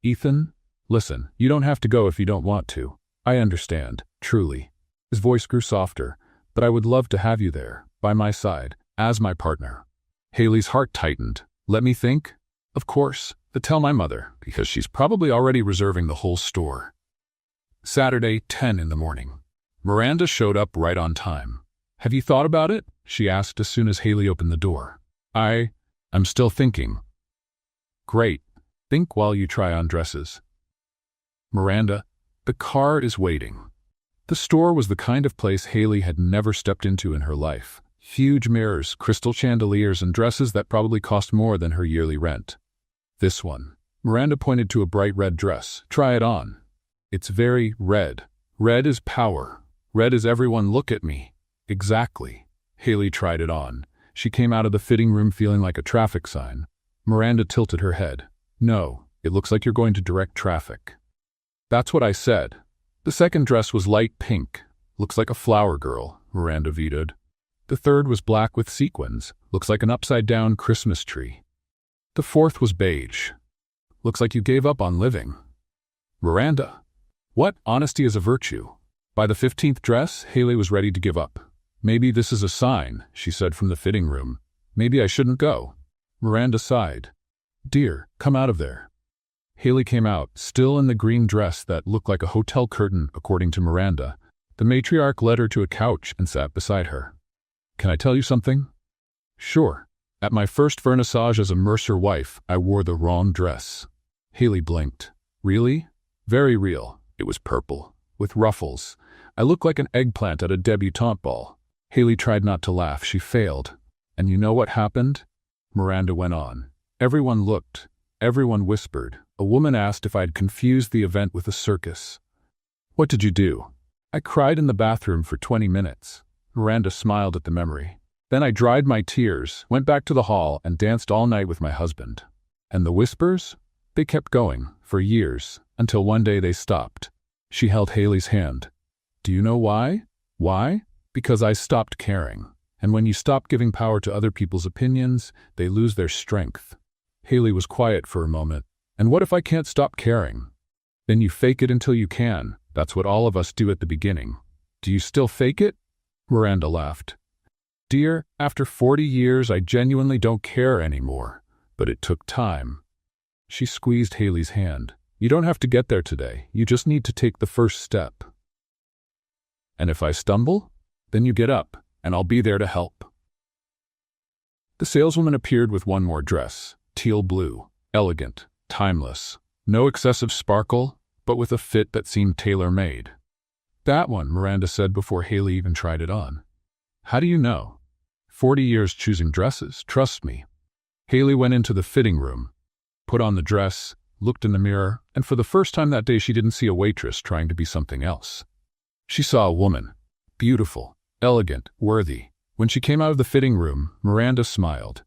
S1: Ethan, listen, you don't have to go if you don't want to. I understand, truly. His voice grew softer. But I would love to have you there, by my side, as my partner. Haley's heart tightened. Let me think. Of course, to tell my mother, because she's probably already reserving the whole store. Saturday, 10 in the morning. Miranda showed up right on time. Have you thought about it? She asked as soon as Haley opened the door. I'm still thinking. Great. Think while you try on dresses. Miranda, the car is waiting. The store was the kind of place Haley had never stepped into in her life. Huge mirrors, crystal chandeliers, and dresses that probably cost more than her yearly rent. This one. Miranda pointed to a bright red dress. Try it on. It's very red. Red is power. Red is everyone look at me. Exactly. Haley tried it on. She came out of the fitting room feeling like a traffic sign. Miranda tilted her head. No, it looks like you're going to direct traffic. That's what I said. The second dress was light pink. Looks like a flower girl, Miranda vetoed. The third was black with sequins. Looks like an upside-down Christmas tree. The fourth was beige. Looks like you gave up on living. Miranda. What? Honesty is a virtue. By the 15th dress, Haley was ready to give up. Maybe this is a sign, she said from the fitting room. Maybe I shouldn't go. Miranda sighed. Dear, come out of there. Haley came out, still in the green dress that looked like a hotel curtain, according to Miranda. The matriarch led her to a couch and sat beside her. Can I tell you something? Sure. At my first vernissage as a Mercer wife, I wore the wrong dress. Haley blinked. Really? Very real. It was purple, with ruffles. I looked like an eggplant at a debutante ball. Haley tried not to laugh. She failed. And you know what happened? Miranda went on. Everyone looked. Everyone whispered. A woman asked if I'd confused the event with a circus. What did you do? I cried in the bathroom for 20 minutes. Miranda smiled at the memory. Then I dried my tears, went back to the hall, and danced all night with my husband. And the whispers? They kept going, for years, until one day they stopped. She held Haley's hand. Do you know why? Why? Because I stopped caring. And when you stop giving power to other people's opinions, they lose their strength. Haley was quiet for a moment. And what if I can't stop caring? Then you fake it until you can. That's what all of us do at the beginning. Do you still fake it? Miranda laughed. Dear, after 40 years, I genuinely don't care anymore. But it took time. She squeezed Haley's hand. You don't have to get there today. You just need to take the first step. And if I stumble? Then you get up, and I'll be there to help. The saleswoman appeared with one more dress, teal blue, elegant, timeless. No excessive sparkle, but with a fit that seemed tailor-made. That one, Miranda said before Haley even tried it on. How do you know? 40 years choosing dresses, trust me. Haley went into the fitting room, put on the dress, looked in the mirror, and for the first time that day she didn't see a waitress trying to be something else. She saw a woman. Beautiful, elegant, worthy. When she came out of the fitting room, Miranda smiled.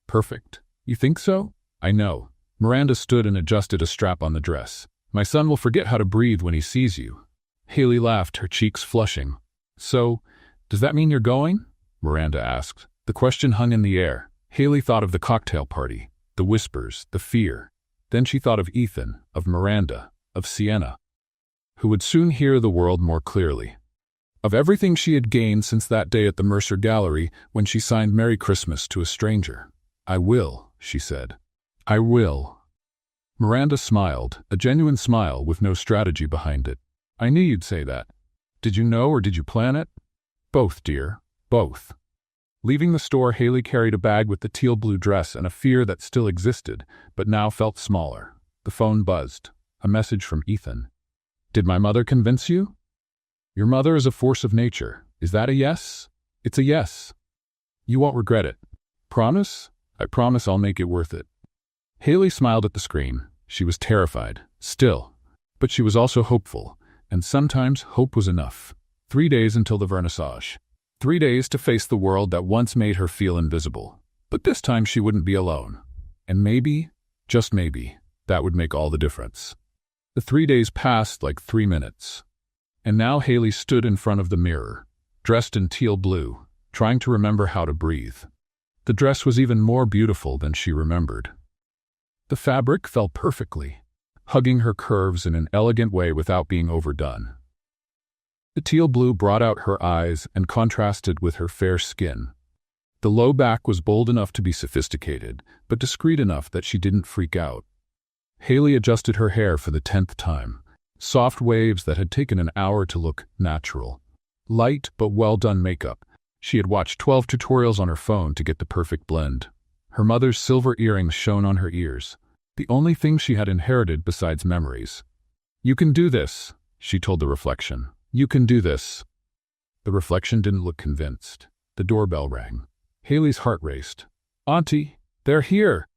S1: Perfect. You think so? I know. Miranda stood and adjusted a strap on the dress. My son will forget how to breathe when he sees you. Haley laughed, her cheeks flushing. So, does that mean you're going? Miranda asked. The question hung in the air. Haley thought of the cocktail party, the whispers, the fear. Then she thought of Ethan, of Miranda, of Sienna, who would soon hear the world more clearly. Of everything she had gained since that day at the Mercer Gallery when she signed Merry Christmas to a stranger. I will, she said. I will. Miranda smiled, a genuine smile with no strategy behind it. I knew you'd say that. Did you know or did you plan it? Both, dear, both. Leaving the store, Haley carried a bag with the teal blue dress and a fear that still existed, but now felt smaller. The phone buzzed. A message from Ethan. Did my mother convince you? Your mother is a force of nature. Is that a yes? It's a yes. You won't regret it. Promise? I promise I'll make it worth it. Haley smiled at the screen. She was terrified, still, but she was also hopeful, and sometimes hope was enough. 3 days until the vernissage. 3 days to face the world that once made her feel invisible. But this time she wouldn't be alone. And maybe, just maybe, that would make all the difference. The 3 days passed like 3 minutes. And now Haley stood in front of the mirror, dressed in teal blue, trying to remember how to breathe. The dress was even more beautiful than she remembered. The fabric fell perfectly, hugging her curves in an elegant way without being overdone. The teal blue brought out her eyes and contrasted with her fair skin. The low back was bold enough to be sophisticated, but discreet enough that she didn't freak out. Haley adjusted her hair for the 10th time. Soft waves that had taken an hour to look natural. Light but well-done makeup. She had watched 12 tutorials on her phone to get the perfect blend. Her mother's silver earrings shone on her ears. The only thing she had inherited besides memories. You can do this, she told the reflection. You can do this. The reflection didn't look convinced. The doorbell rang. Haley's heart raced. Auntie, they're here!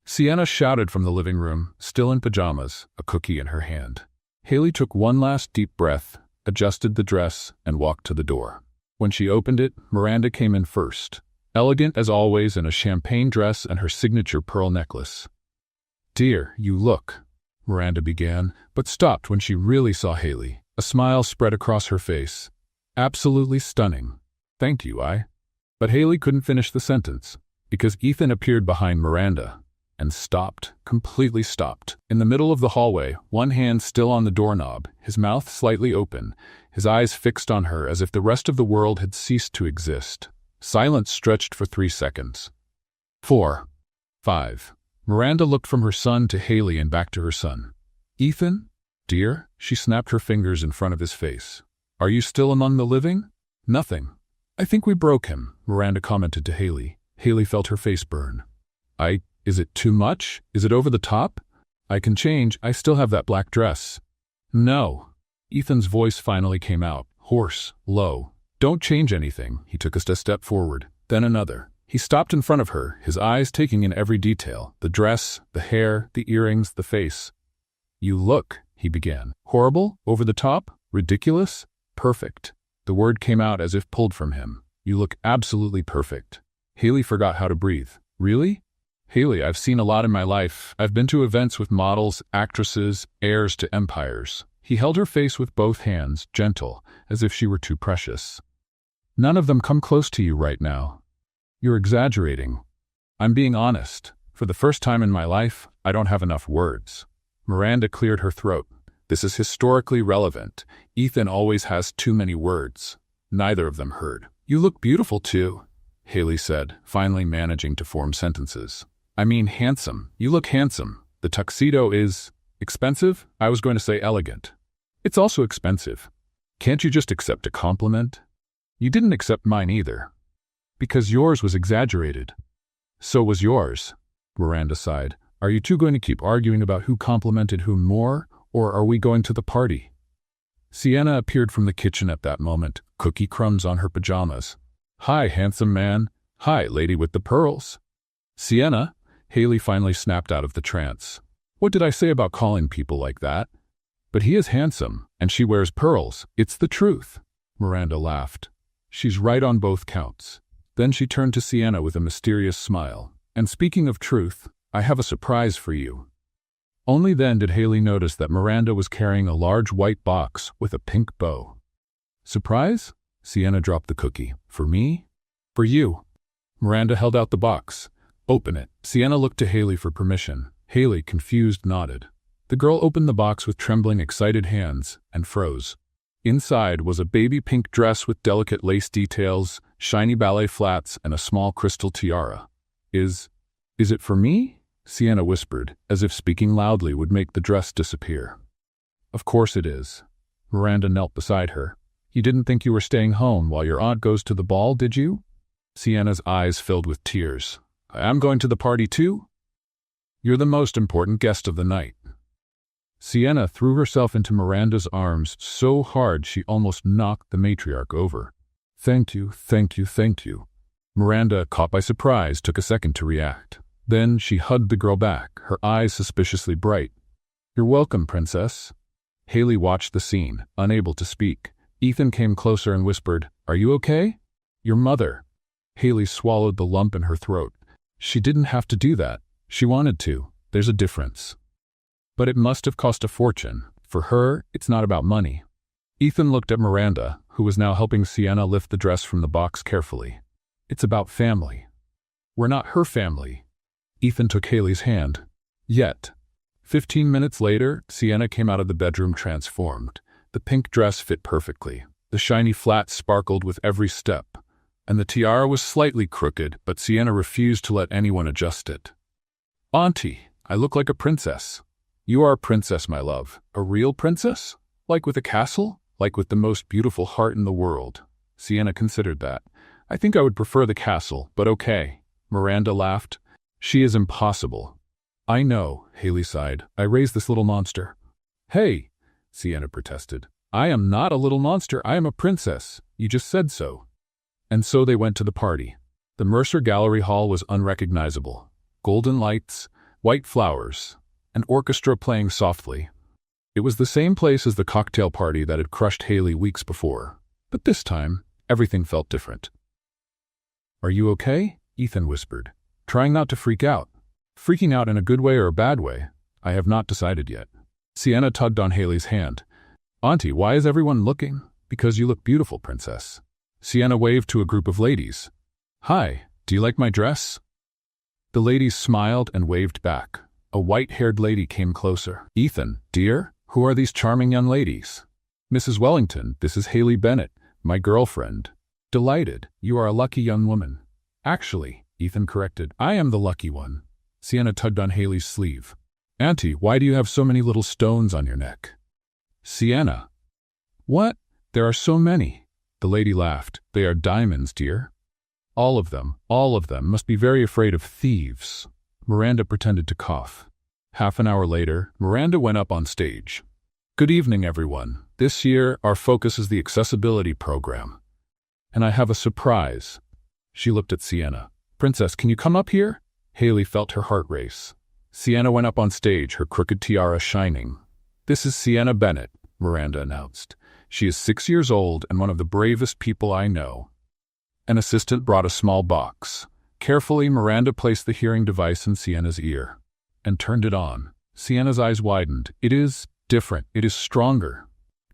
S1: Sienna shouted from the living room, still in pajamas, a cookie in her hand. Haley took one last deep breath, adjusted the dress, and walked to the door. When she opened it, Miranda came in first, elegant as always in a champagne dress and her signature pearl necklace. Dear, you look, Miranda began, but stopped when she really saw Haley. A smile spread across her face. Absolutely stunning. Thank you, But Haley couldn't finish the sentence, because Ethan appeared behind Miranda, and stopped, completely stopped. In the middle of the hallway, one hand still on the doorknob, his mouth slightly open, his eyes fixed on her as if the rest of the world had ceased to exist. Silence stretched for 3 seconds. 4. 5. Miranda looked from her son to Haley and back to her son. Ethan? Dear? She snapped her fingers in front of his face. Are you still among the living? Nothing. I think we broke him, Miranda commented to Haley. Haley felt her face burn. Is it too much? Is it over the top? I can change, I still have that black dress. No. Ethan's voice finally came out, hoarse, low. Don't change anything. He took a step forward, then another. He stopped in front of her, his eyes taking in every detail, the dress, the hair, the earrings, the face. You look, he began. Horrible? Over the top? Ridiculous? Perfect. The word came out as if pulled from him. You look absolutely perfect. Haley forgot how to breathe. Really? Haley, I've seen a lot in my life. I've been to events with models, actresses, heirs to empires. He held her face with both hands, gentle, as if she were too precious. None of them come close to you right now. You're exaggerating. I'm being honest. For the first time in my life, I don't have enough words. Miranda cleared her throat. This is historically relevant. Ethan always has too many words. Neither of them heard. You look beautiful too, Haley said, finally managing to form sentences. I mean handsome. You look handsome. The tuxedo is expensive? I was going to say elegant. It's also expensive. Can't you just accept a compliment? You didn't accept mine either. Because yours was exaggerated. So was yours, Miranda sighed. Are you two going to keep arguing about who complimented whom more, or are we going to the party? Sienna appeared from the kitchen at that moment, cookie crumbs on her pajamas. Hi, handsome man. Hi, lady with the pearls. Sienna, Haley finally snapped out of the trance. What did I say about calling people like that? But he is handsome, and she wears pearls. It's the truth. Miranda laughed. She's right on both counts. Then she turned to Sienna with a mysterious smile. And speaking of truth, I have a surprise for you. Only then did Haley notice that Miranda was carrying a large white box with a pink bow. Surprise? Sienna dropped the cookie. For me? For you. Miranda held out the box. Open it. Sienna looked to Haley for permission. Haley, confused, nodded. The girl opened the box with trembling, excited hands and froze. Inside was a baby pink dress with delicate lace details, shiny ballet flats, and a small crystal tiara. Is it for me? Sienna whispered, as if speaking loudly would make the dress disappear. Of course it is. Miranda knelt beside her. You didn't think you were staying home while your aunt goes to the ball, did you? Sienna's eyes filled with tears. I am going to the party too? You're the most important guest of the night. Sienna threw herself into Miranda's arms so hard she almost knocked the matriarch over. Thank you, thank you, thank you. Miranda, caught by surprise, took a second to react. Then she hugged the girl back, her eyes suspiciously bright. You're welcome, princess. Haley watched the scene, unable to speak. Ethan came closer and whispered, Are you okay? Your mother. Haley swallowed the lump in her throat. She didn't have to do that. She wanted to. There's a difference. But it must have cost a fortune. For her, it's not about money. Ethan looked at Miranda, who was now helping Sienna lift the dress from the box carefully. It's about family. We're not her family. Ethan took Haley's hand. Yet. 15 minutes later, Sienna came out of the bedroom transformed. The pink dress fit perfectly. The shiny flat sparkled with every step. And the tiara was slightly crooked, but Sienna refused to let anyone adjust it. Auntie, I look like a princess. You are a princess, my love. A real princess? Like with a castle? Like with the most beautiful heart in the world? Sienna considered that. I think I would prefer the castle, but okay. Miranda laughed. She is impossible. I know, Haley sighed. I raised this little monster. Hey, Sienna protested. I am not a little monster. I am a princess. You just said so. And so they went to the party. The Mercer Gallery Hall was unrecognizable. Golden lights, white flowers, an orchestra playing softly. It was the same place as the cocktail party that had crushed Haley weeks before. But this time, everything felt different. Are you okay? Ethan whispered, trying not to freak out. Freaking out in a good way or a bad way, I have not decided yet. Sienna tugged on Haley's hand. Auntie, why is everyone looking? Because you look beautiful, princess. Sienna waved to a group of ladies. Hi, do you like my dress? The ladies smiled and waved back. A white-haired lady came closer. Ethan, dear, who are these charming young ladies? Mrs. Wellington, this is Haley Bennett, my girlfriend. Delighted, you are a lucky young woman. Actually, Ethan corrected, I am the lucky one. Sienna tugged on Haley's sleeve. Auntie, why do you have so many little stones on your neck? Sienna. What? There are so many. The lady laughed. They are diamonds, dear. All of them must be very afraid of thieves. Miranda pretended to cough. Half an hour later, Miranda went up on stage. Good evening, everyone. This year, our focus is the accessibility program. And I have a surprise. She looked at Sienna. Princess, can you come up here? Haley felt her heart race. Sienna went up on stage, her crooked tiara shining. This is Sienna Bennett, Miranda announced. She is 6 years old and one of the bravest people I know. An assistant brought a small box. Carefully, Miranda placed the hearing device in Sienna's ear and turned it on. Sienna's eyes widened. It is different. It is stronger.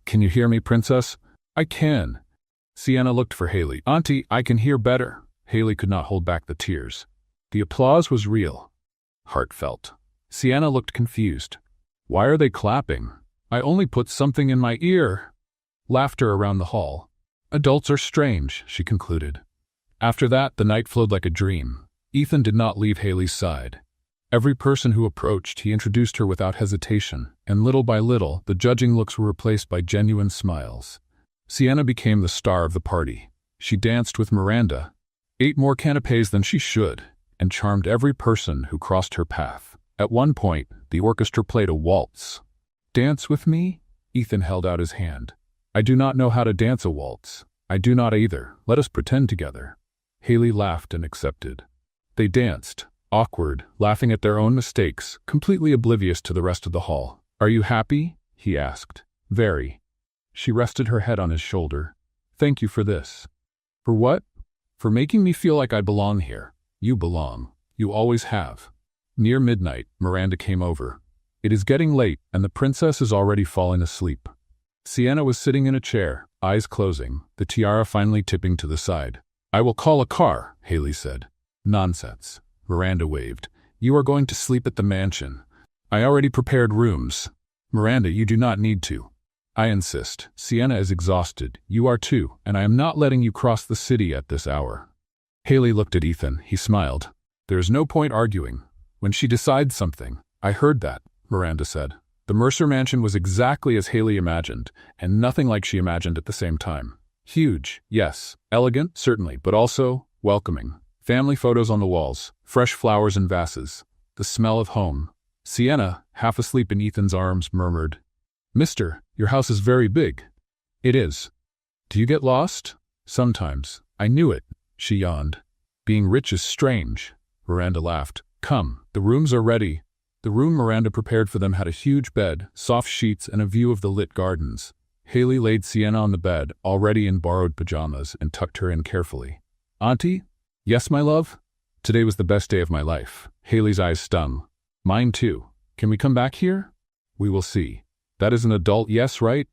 S1: Can you hear me, Princess? I can. Sienna looked for Haley. Auntie, I can hear better. Haley could not hold back the tears. The applause was real, heartfelt. Sienna looked confused. Why are they clapping? I only put something in my ear. Laughter around the hall. Adults are strange, she concluded. After that, the night flowed like a dream. Ethan did not leave Haley's side. Every person who approached, he introduced her without hesitation, and little by little, the judging looks were replaced by genuine smiles. Sienna became the star of the party. She danced with Miranda, ate more canapés than she should, and charmed every person who crossed her path. At one point, the orchestra played a waltz. Dance with me? Ethan held out his hand. I do not know how to dance a waltz. I do not either. Let us pretend together. Haley laughed and accepted. They danced, awkward, laughing at their own mistakes, completely oblivious to the rest of the hall. Are you happy? He asked. Very. She rested her head on his shoulder. Thank you for this. For what? For making me feel like I belong here. You belong. You always have. Near midnight, Miranda came over. It is getting late, and the princess is already falling asleep. Sienna was sitting in a chair, eyes closing, the tiara finally tipping to the side. I will call a car, Haley said. Nonsense. Miranda waved. You are going to sleep at the mansion. I already prepared rooms. Miranda, you do not need to. I insist. Sienna is exhausted. You are too, and I am not letting you cross the city at this hour. Haley looked at Ethan. He smiled. There is no point arguing. When she decides something. I heard that, Miranda said. The Mercer mansion was exactly as Haley imagined, and nothing like she imagined at the same time. Huge, yes. Elegant, certainly, but also welcoming. Family photos on the walls, fresh flowers in vases, the smell of home. Sienna, half asleep in Ethan's arms, murmured, Mister, your house is very big. It is. Do you get lost? Sometimes. I knew it, she yawned. Being rich is strange. Miranda laughed. Come, the rooms are ready. The room Miranda prepared for them had a huge bed, soft sheets, and a view of the lit gardens. Haley laid Sienna on the bed, already in borrowed pajamas, and tucked her in carefully. Auntie? Yes, my love? Today was the best day of my life. Haley's eyes stung. Mine too. Can we come back here? We will see. That is an adult yes, right?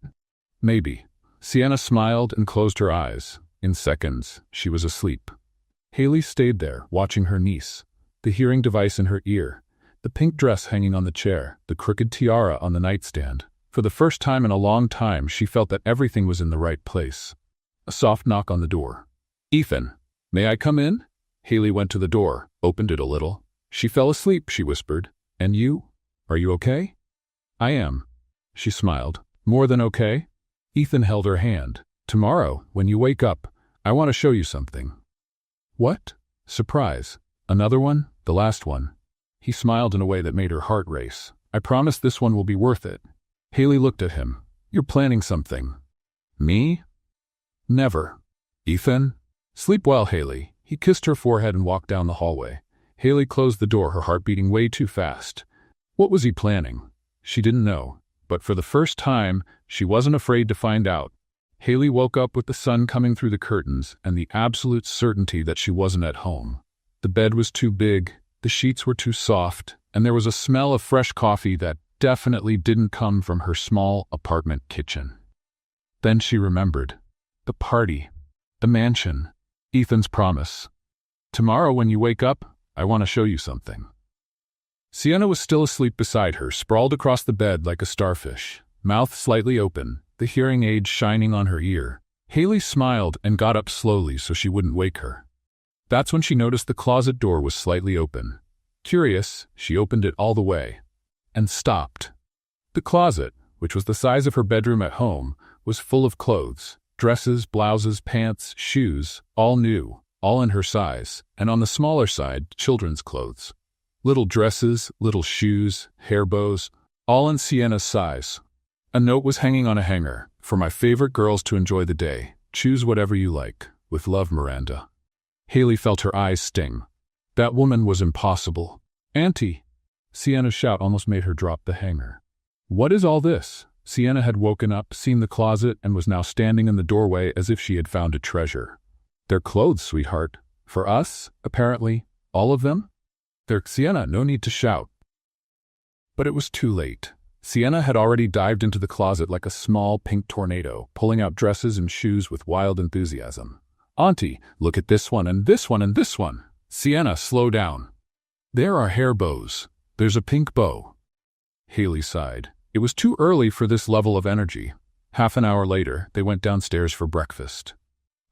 S1: Maybe. Sienna smiled and closed her eyes. In seconds, she was asleep. Haley stayed there, watching her niece. The hearing device in her ear. The pink dress hanging on the chair, the crooked tiara on the nightstand. For the first time in a long time, she felt that everything was in the right place. A soft knock on the door. Ethan, may I come in? Haley went to the door, opened it a little. She fell asleep, she whispered. And you? Are you okay? I am. She smiled. More than okay? Ethan held her hand. Tomorrow, when you wake up, I want to show you something. What? Surprise. Another one? The last one. He smiled in a way that made her heart race. I promise this one will be worth it. Haley looked at him. You're planning something. Me? Never. Ethan? Sleep well, Haley. He kissed her forehead and walked down the hallway. Haley closed the door, her heart beating way too fast. What was he planning? She didn't know, but for the first time, she wasn't afraid to find out. Haley woke up with the sun coming through the curtains and the absolute certainty that she wasn't at home. The bed was too big, the sheets were too soft, and there was a smell of fresh coffee that definitely didn't come from her small apartment kitchen. Then she remembered. The party. The mansion. Ethan's promise. Tomorrow when you wake up, I want to show you something. Sienna was still asleep beside her, sprawled across the bed like a starfish, mouth slightly open, the hearing aid shining on her ear. Haley smiled and got up slowly so she wouldn't wake her. That's when she noticed the closet door was slightly open. Curious, she opened it all the way. And stopped. The closet, which was the size of her bedroom at home, was full of clothes, Dresses, blouses, pants, shoes, all new, all in her size, and on the smaller side, children's clothes. Little dresses, little shoes, hair bows, all in Sienna's size. A note was hanging on a hanger. For my favorite girls to enjoy the day. Choose whatever you like. With love, Miranda. Haley felt her eyes sting. That woman was impossible. Auntie! Sienna's shout almost made her drop the hanger. What is all this? Sienna had woken up, seen the closet, and was now standing in the doorway as if she had found a treasure. They're clothes, sweetheart. For us, apparently. All of them? They're Sienna, no need to shout. But it was too late. Sienna had already dived into the closet like a small pink tornado, pulling out dresses and shoes with wild enthusiasm. Auntie, look at this one and this one and this one. Sienna, slow down. There are hair bows. There's a pink bow. Haley sighed. It was too early for this level of energy. Half an hour later, they went downstairs for breakfast.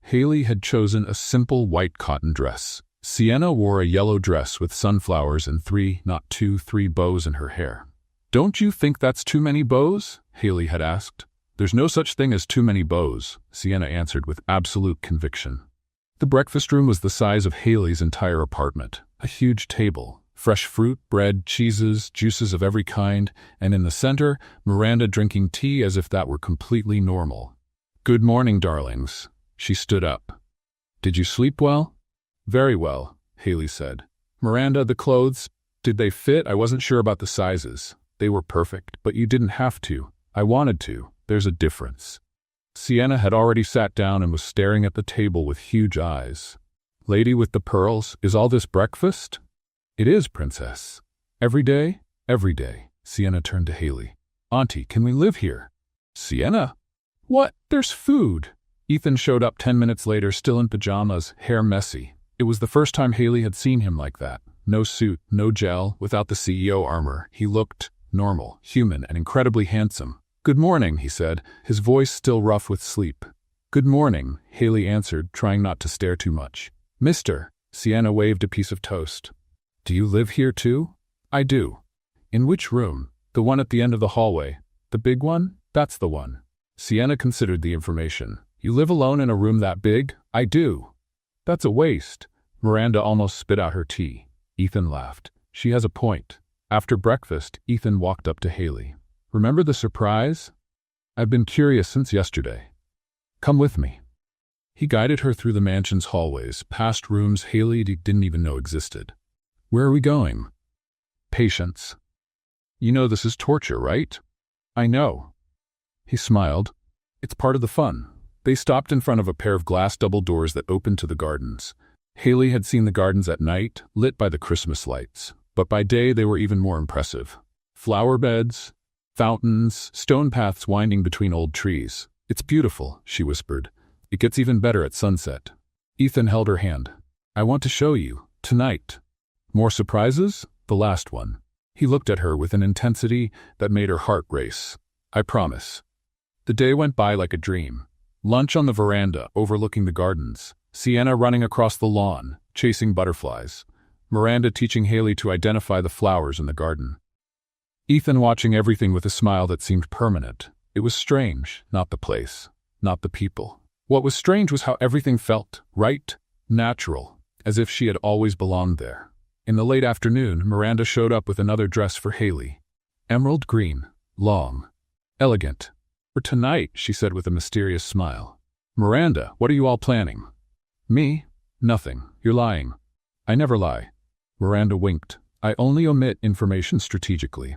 S1: Haley had chosen a simple white cotton dress. Sienna wore a yellow dress with sunflowers and three bows in her hair. Don't you think that's too many bows? Haley had asked. There's no such thing as too many bows, Sienna answered with absolute conviction. The breakfast room was the size of Haley's entire apartment. A huge table, fresh fruit, bread, cheeses, juices of every kind, and in the center, Miranda drinking tea as if that were completely normal. Good morning, darlings. She stood up. Did you sleep well? Very well, Haley said. Miranda, the clothes, did they fit? I wasn't sure about the sizes. They were perfect, but you didn't have to. I wanted to. There's a difference. Sienna had already sat down and was staring at the table with huge eyes. Lady with the pearls, is all this breakfast? It is, princess. Every day? Every day. Sienna turned to Haley. Auntie, can we live here? Sienna? What? There's food. Ethan showed up 10 minutes later, still in pajamas, hair messy. It was the first time Haley had seen him like that. No suit, no gel, without the CEO armor. He looked normal, human, and incredibly handsome. Good morning, he said, his voice still rough with sleep. Good morning, Haley answered, trying not to stare too much. Mister, Sienna waved a piece of toast. Do you live here too? I do. In which room? The one at the end of the hallway. The big one? That's the one. Sienna considered the information. You live alone in a room that big? I do. That's a waste. Miranda almost spit out her tea. Ethan laughed. She has a point. After breakfast, Ethan walked up to Haley. Remember the surprise? I've been curious since yesterday. Come with me. He guided her through the mansion's hallways, past rooms Haley didn't even know existed. Where are we going? Patience. You know this is torture, right? I know. He smiled. It's part of the fun. They stopped in front of a pair of glass double doors that opened to the gardens. Haley had seen the gardens at night, lit by the Christmas lights. But by day they were even more impressive. Flower beds, fountains, stone paths winding between old trees. It's beautiful, she whispered. It gets even better at sunset. Ethan held her hand. I want to show you, tonight. More surprises? The last one. He looked at her with an intensity that made her heart race. I promise. The day went by like a dream. Lunch on the veranda, overlooking the gardens. Sienna running across the lawn, chasing butterflies. Miranda teaching Haley to identify the flowers in the garden. Ethan watching everything with a smile that seemed permanent. It was strange, not the place, not the people. What was strange was how everything felt, right, natural, as if she had always belonged there. In the late afternoon, Miranda showed up with another dress for Haley. Emerald green, long, elegant. For tonight, she said with a mysterious smile. Miranda, what are you all planning? Me? Nothing. You're lying. I never lie. Miranda winked. I only omit information strategically.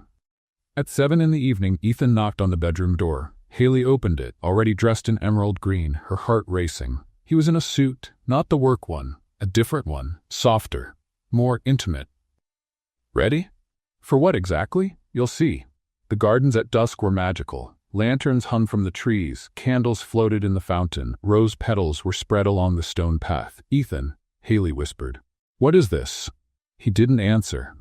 S1: At 7 in the evening, Ethan knocked on the bedroom door. Haley opened it, already dressed in emerald green, her heart racing. He was in a suit, not the work one, a different one, softer, more intimate. Ready? For what exactly? You'll see. The gardens at dusk were magical. Lanterns hung from the trees, candles floated in the fountain, rose petals were spread along the stone path. Ethan, Haley whispered. What is this? He didn't answer.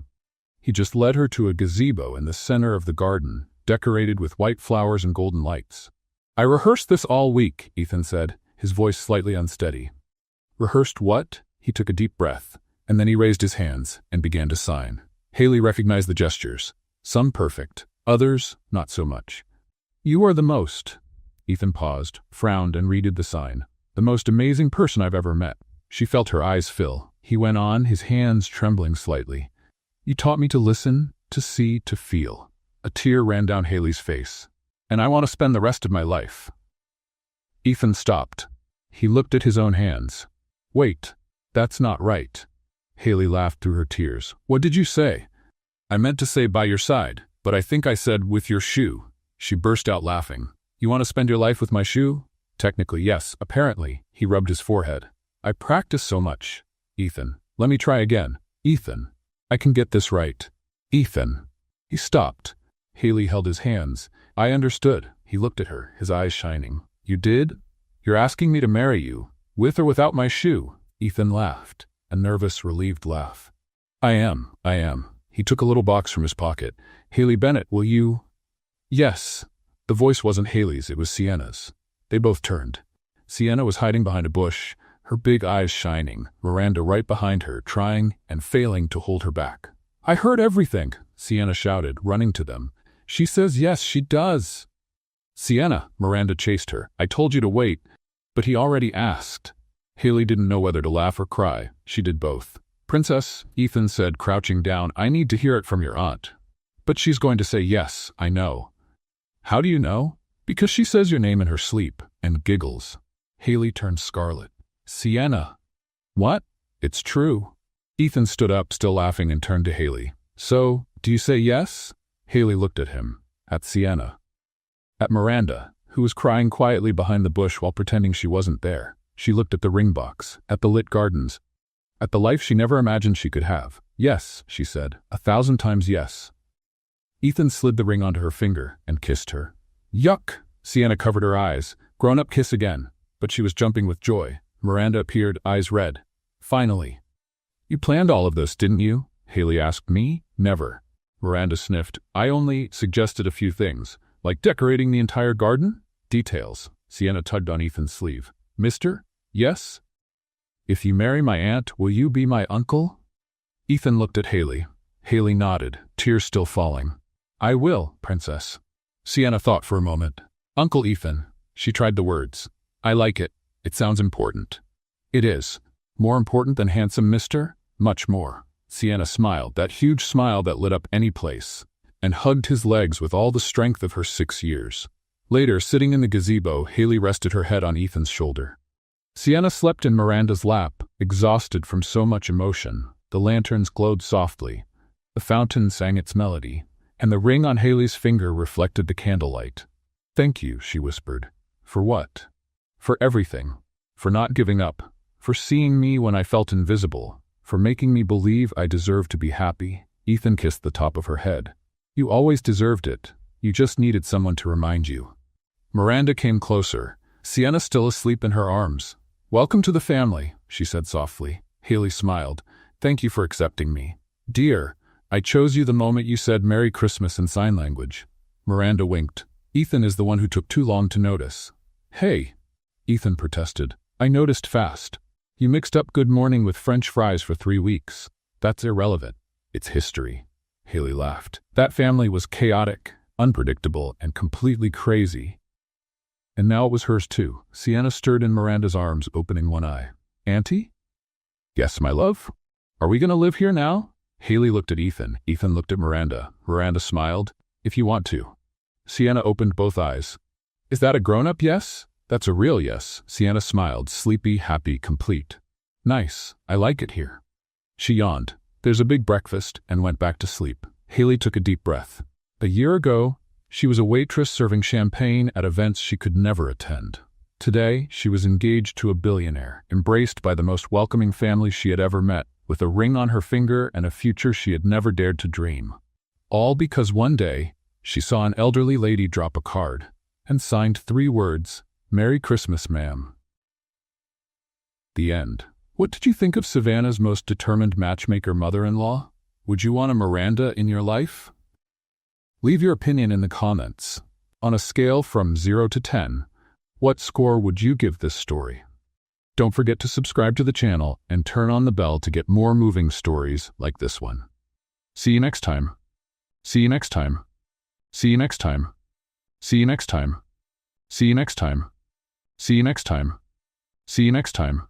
S1: He just led her to a gazebo in the center of the garden, decorated with white flowers and golden lights. I rehearsed this all week, Ethan said, his voice slightly unsteady. Rehearsed what? He took a deep breath, and then he raised his hands and began to sign. Haley recognized the gestures. Some perfect, others not so much. You are the most. Ethan paused, frowned, and read the sign. The most amazing person I've ever met. She felt her eyes fill. He went on, his hands trembling slightly. You taught me to listen, to see, to feel. A tear ran down Haley's face. And I want to spend the rest of my life. Ethan stopped. He looked at his own hands. Wait, that's not right. Haley laughed through her tears. What did you say? I meant to say by your side, but I think I said with your shoe. She burst out laughing. You want to spend your life with my shoe? Technically, yes, apparently. He rubbed his forehead. I practice so much. Ethan, let me try again. Ethan, I can get this right. Ethan. He stopped. Haley held his hands. I understood. He looked at her, his eyes shining. You did? You're asking me to marry you, with or without my shoe? Ethan laughed, a nervous, relieved laugh. I am. He took a little box from his pocket. Haley Bennett, will you? Yes. The voice wasn't Haley's, it was Sienna's. They both turned. Sienna was hiding behind a bush, her big eyes shining, Miranda right behind her, trying and failing to hold her back. I heard everything, Sienna shouted, running to them. She says yes, she does. Sienna, Miranda chased her. I told you to wait, but he already asked. Haley didn't know whether to laugh or cry. She did both. Princess, Ethan said, crouching down, I need to hear it from your aunt. But she's going to say yes, I know. How do you know? Because she says your name in her sleep, and giggles. Haley turned scarlet. Sienna. What? It's true. Ethan stood up, still laughing, and turned to Haley. So, do you say yes? Haley looked at him, at Sienna, at Miranda, who was crying quietly behind the bush while pretending she wasn't there. She looked at the ring box, at the lit gardens, at the life she never imagined she could have. Yes, she said, 1,000 times yes. Ethan slid the ring onto her finger and kissed her. Yuck! Sienna covered her eyes. Grown-up kiss again. But she was jumping with joy. Miranda appeared, eyes red. Finally. You planned all of this, didn't you? Haley asked. Me? Never. Miranda sniffed. I only suggested a few things, like decorating the entire garden? Details. Sienna tugged on Ethan's sleeve. Mister? Yes? If you marry my aunt, will you be my uncle? Ethan looked at Haley. Haley nodded, tears still falling. I will, Princess. Sienna thought for a moment. Uncle Ethan. She tried the words. I like it. It sounds important. It is. More important than handsome mister? Much more. Sienna smiled, that huge smile that lit up any place, and hugged his legs with all the strength of her 6 years. Later, sitting in the gazebo, Haley rested her head on Ethan's shoulder. Sienna slept in Miranda's lap, exhausted from so much emotion. The lanterns glowed softly. The fountain sang its melody, and the ring on Haley's finger reflected the candlelight. Thank you, she whispered. For what? For everything. For not giving up. For seeing me when I felt invisible. For making me believe I deserved to be happy. Ethan kissed the top of her head. You always deserved it. You just needed someone to remind you. Miranda came closer, Sienna still asleep in her arms. Welcome to the family, she said softly. Haley smiled. Thank you for accepting me. Dear, I chose you the moment you said Merry Christmas in sign language. Miranda winked. Ethan is the one who took too long to notice. Hey, Ethan protested. I noticed fast. You mixed up good morning with French fries for 3 weeks. That's irrelevant. It's history. Haley laughed. That family was chaotic, unpredictable, and completely crazy. And now it was hers too. Sienna stirred in Miranda's arms, opening one eye. Auntie? Yes, my love. Are we going to live here now? Haley looked at Ethan. Ethan looked at Miranda. Miranda smiled. If you want to. Sienna opened both eyes. Is that a grown-up yes? That's a real yes. Sienna smiled, sleepy, happy, complete. Nice. I like it here. She yawned. There's a big breakfast, and went back to sleep. Haley took a deep breath. A year ago, she was a waitress serving champagne at events she could never attend. Today, she was engaged to a billionaire, embraced by the most welcoming family she had ever met, with a ring on her finger and a future she had never dared to dream. All because one day, she saw an elderly lady drop a card, and signed 3 words, Merry Christmas, ma'am. The end. What did you think of Savannah's most determined matchmaker mother-in-law? Would you want a Miranda in your life? Leave your opinion in the comments. On a scale from 0 to 10, what score would you give this story? Don't forget to subscribe to the channel and turn on the bell to get more moving stories like this one. See you next time. See you next time. See you next time. See you next time. See you next time. See you next time. See you next time.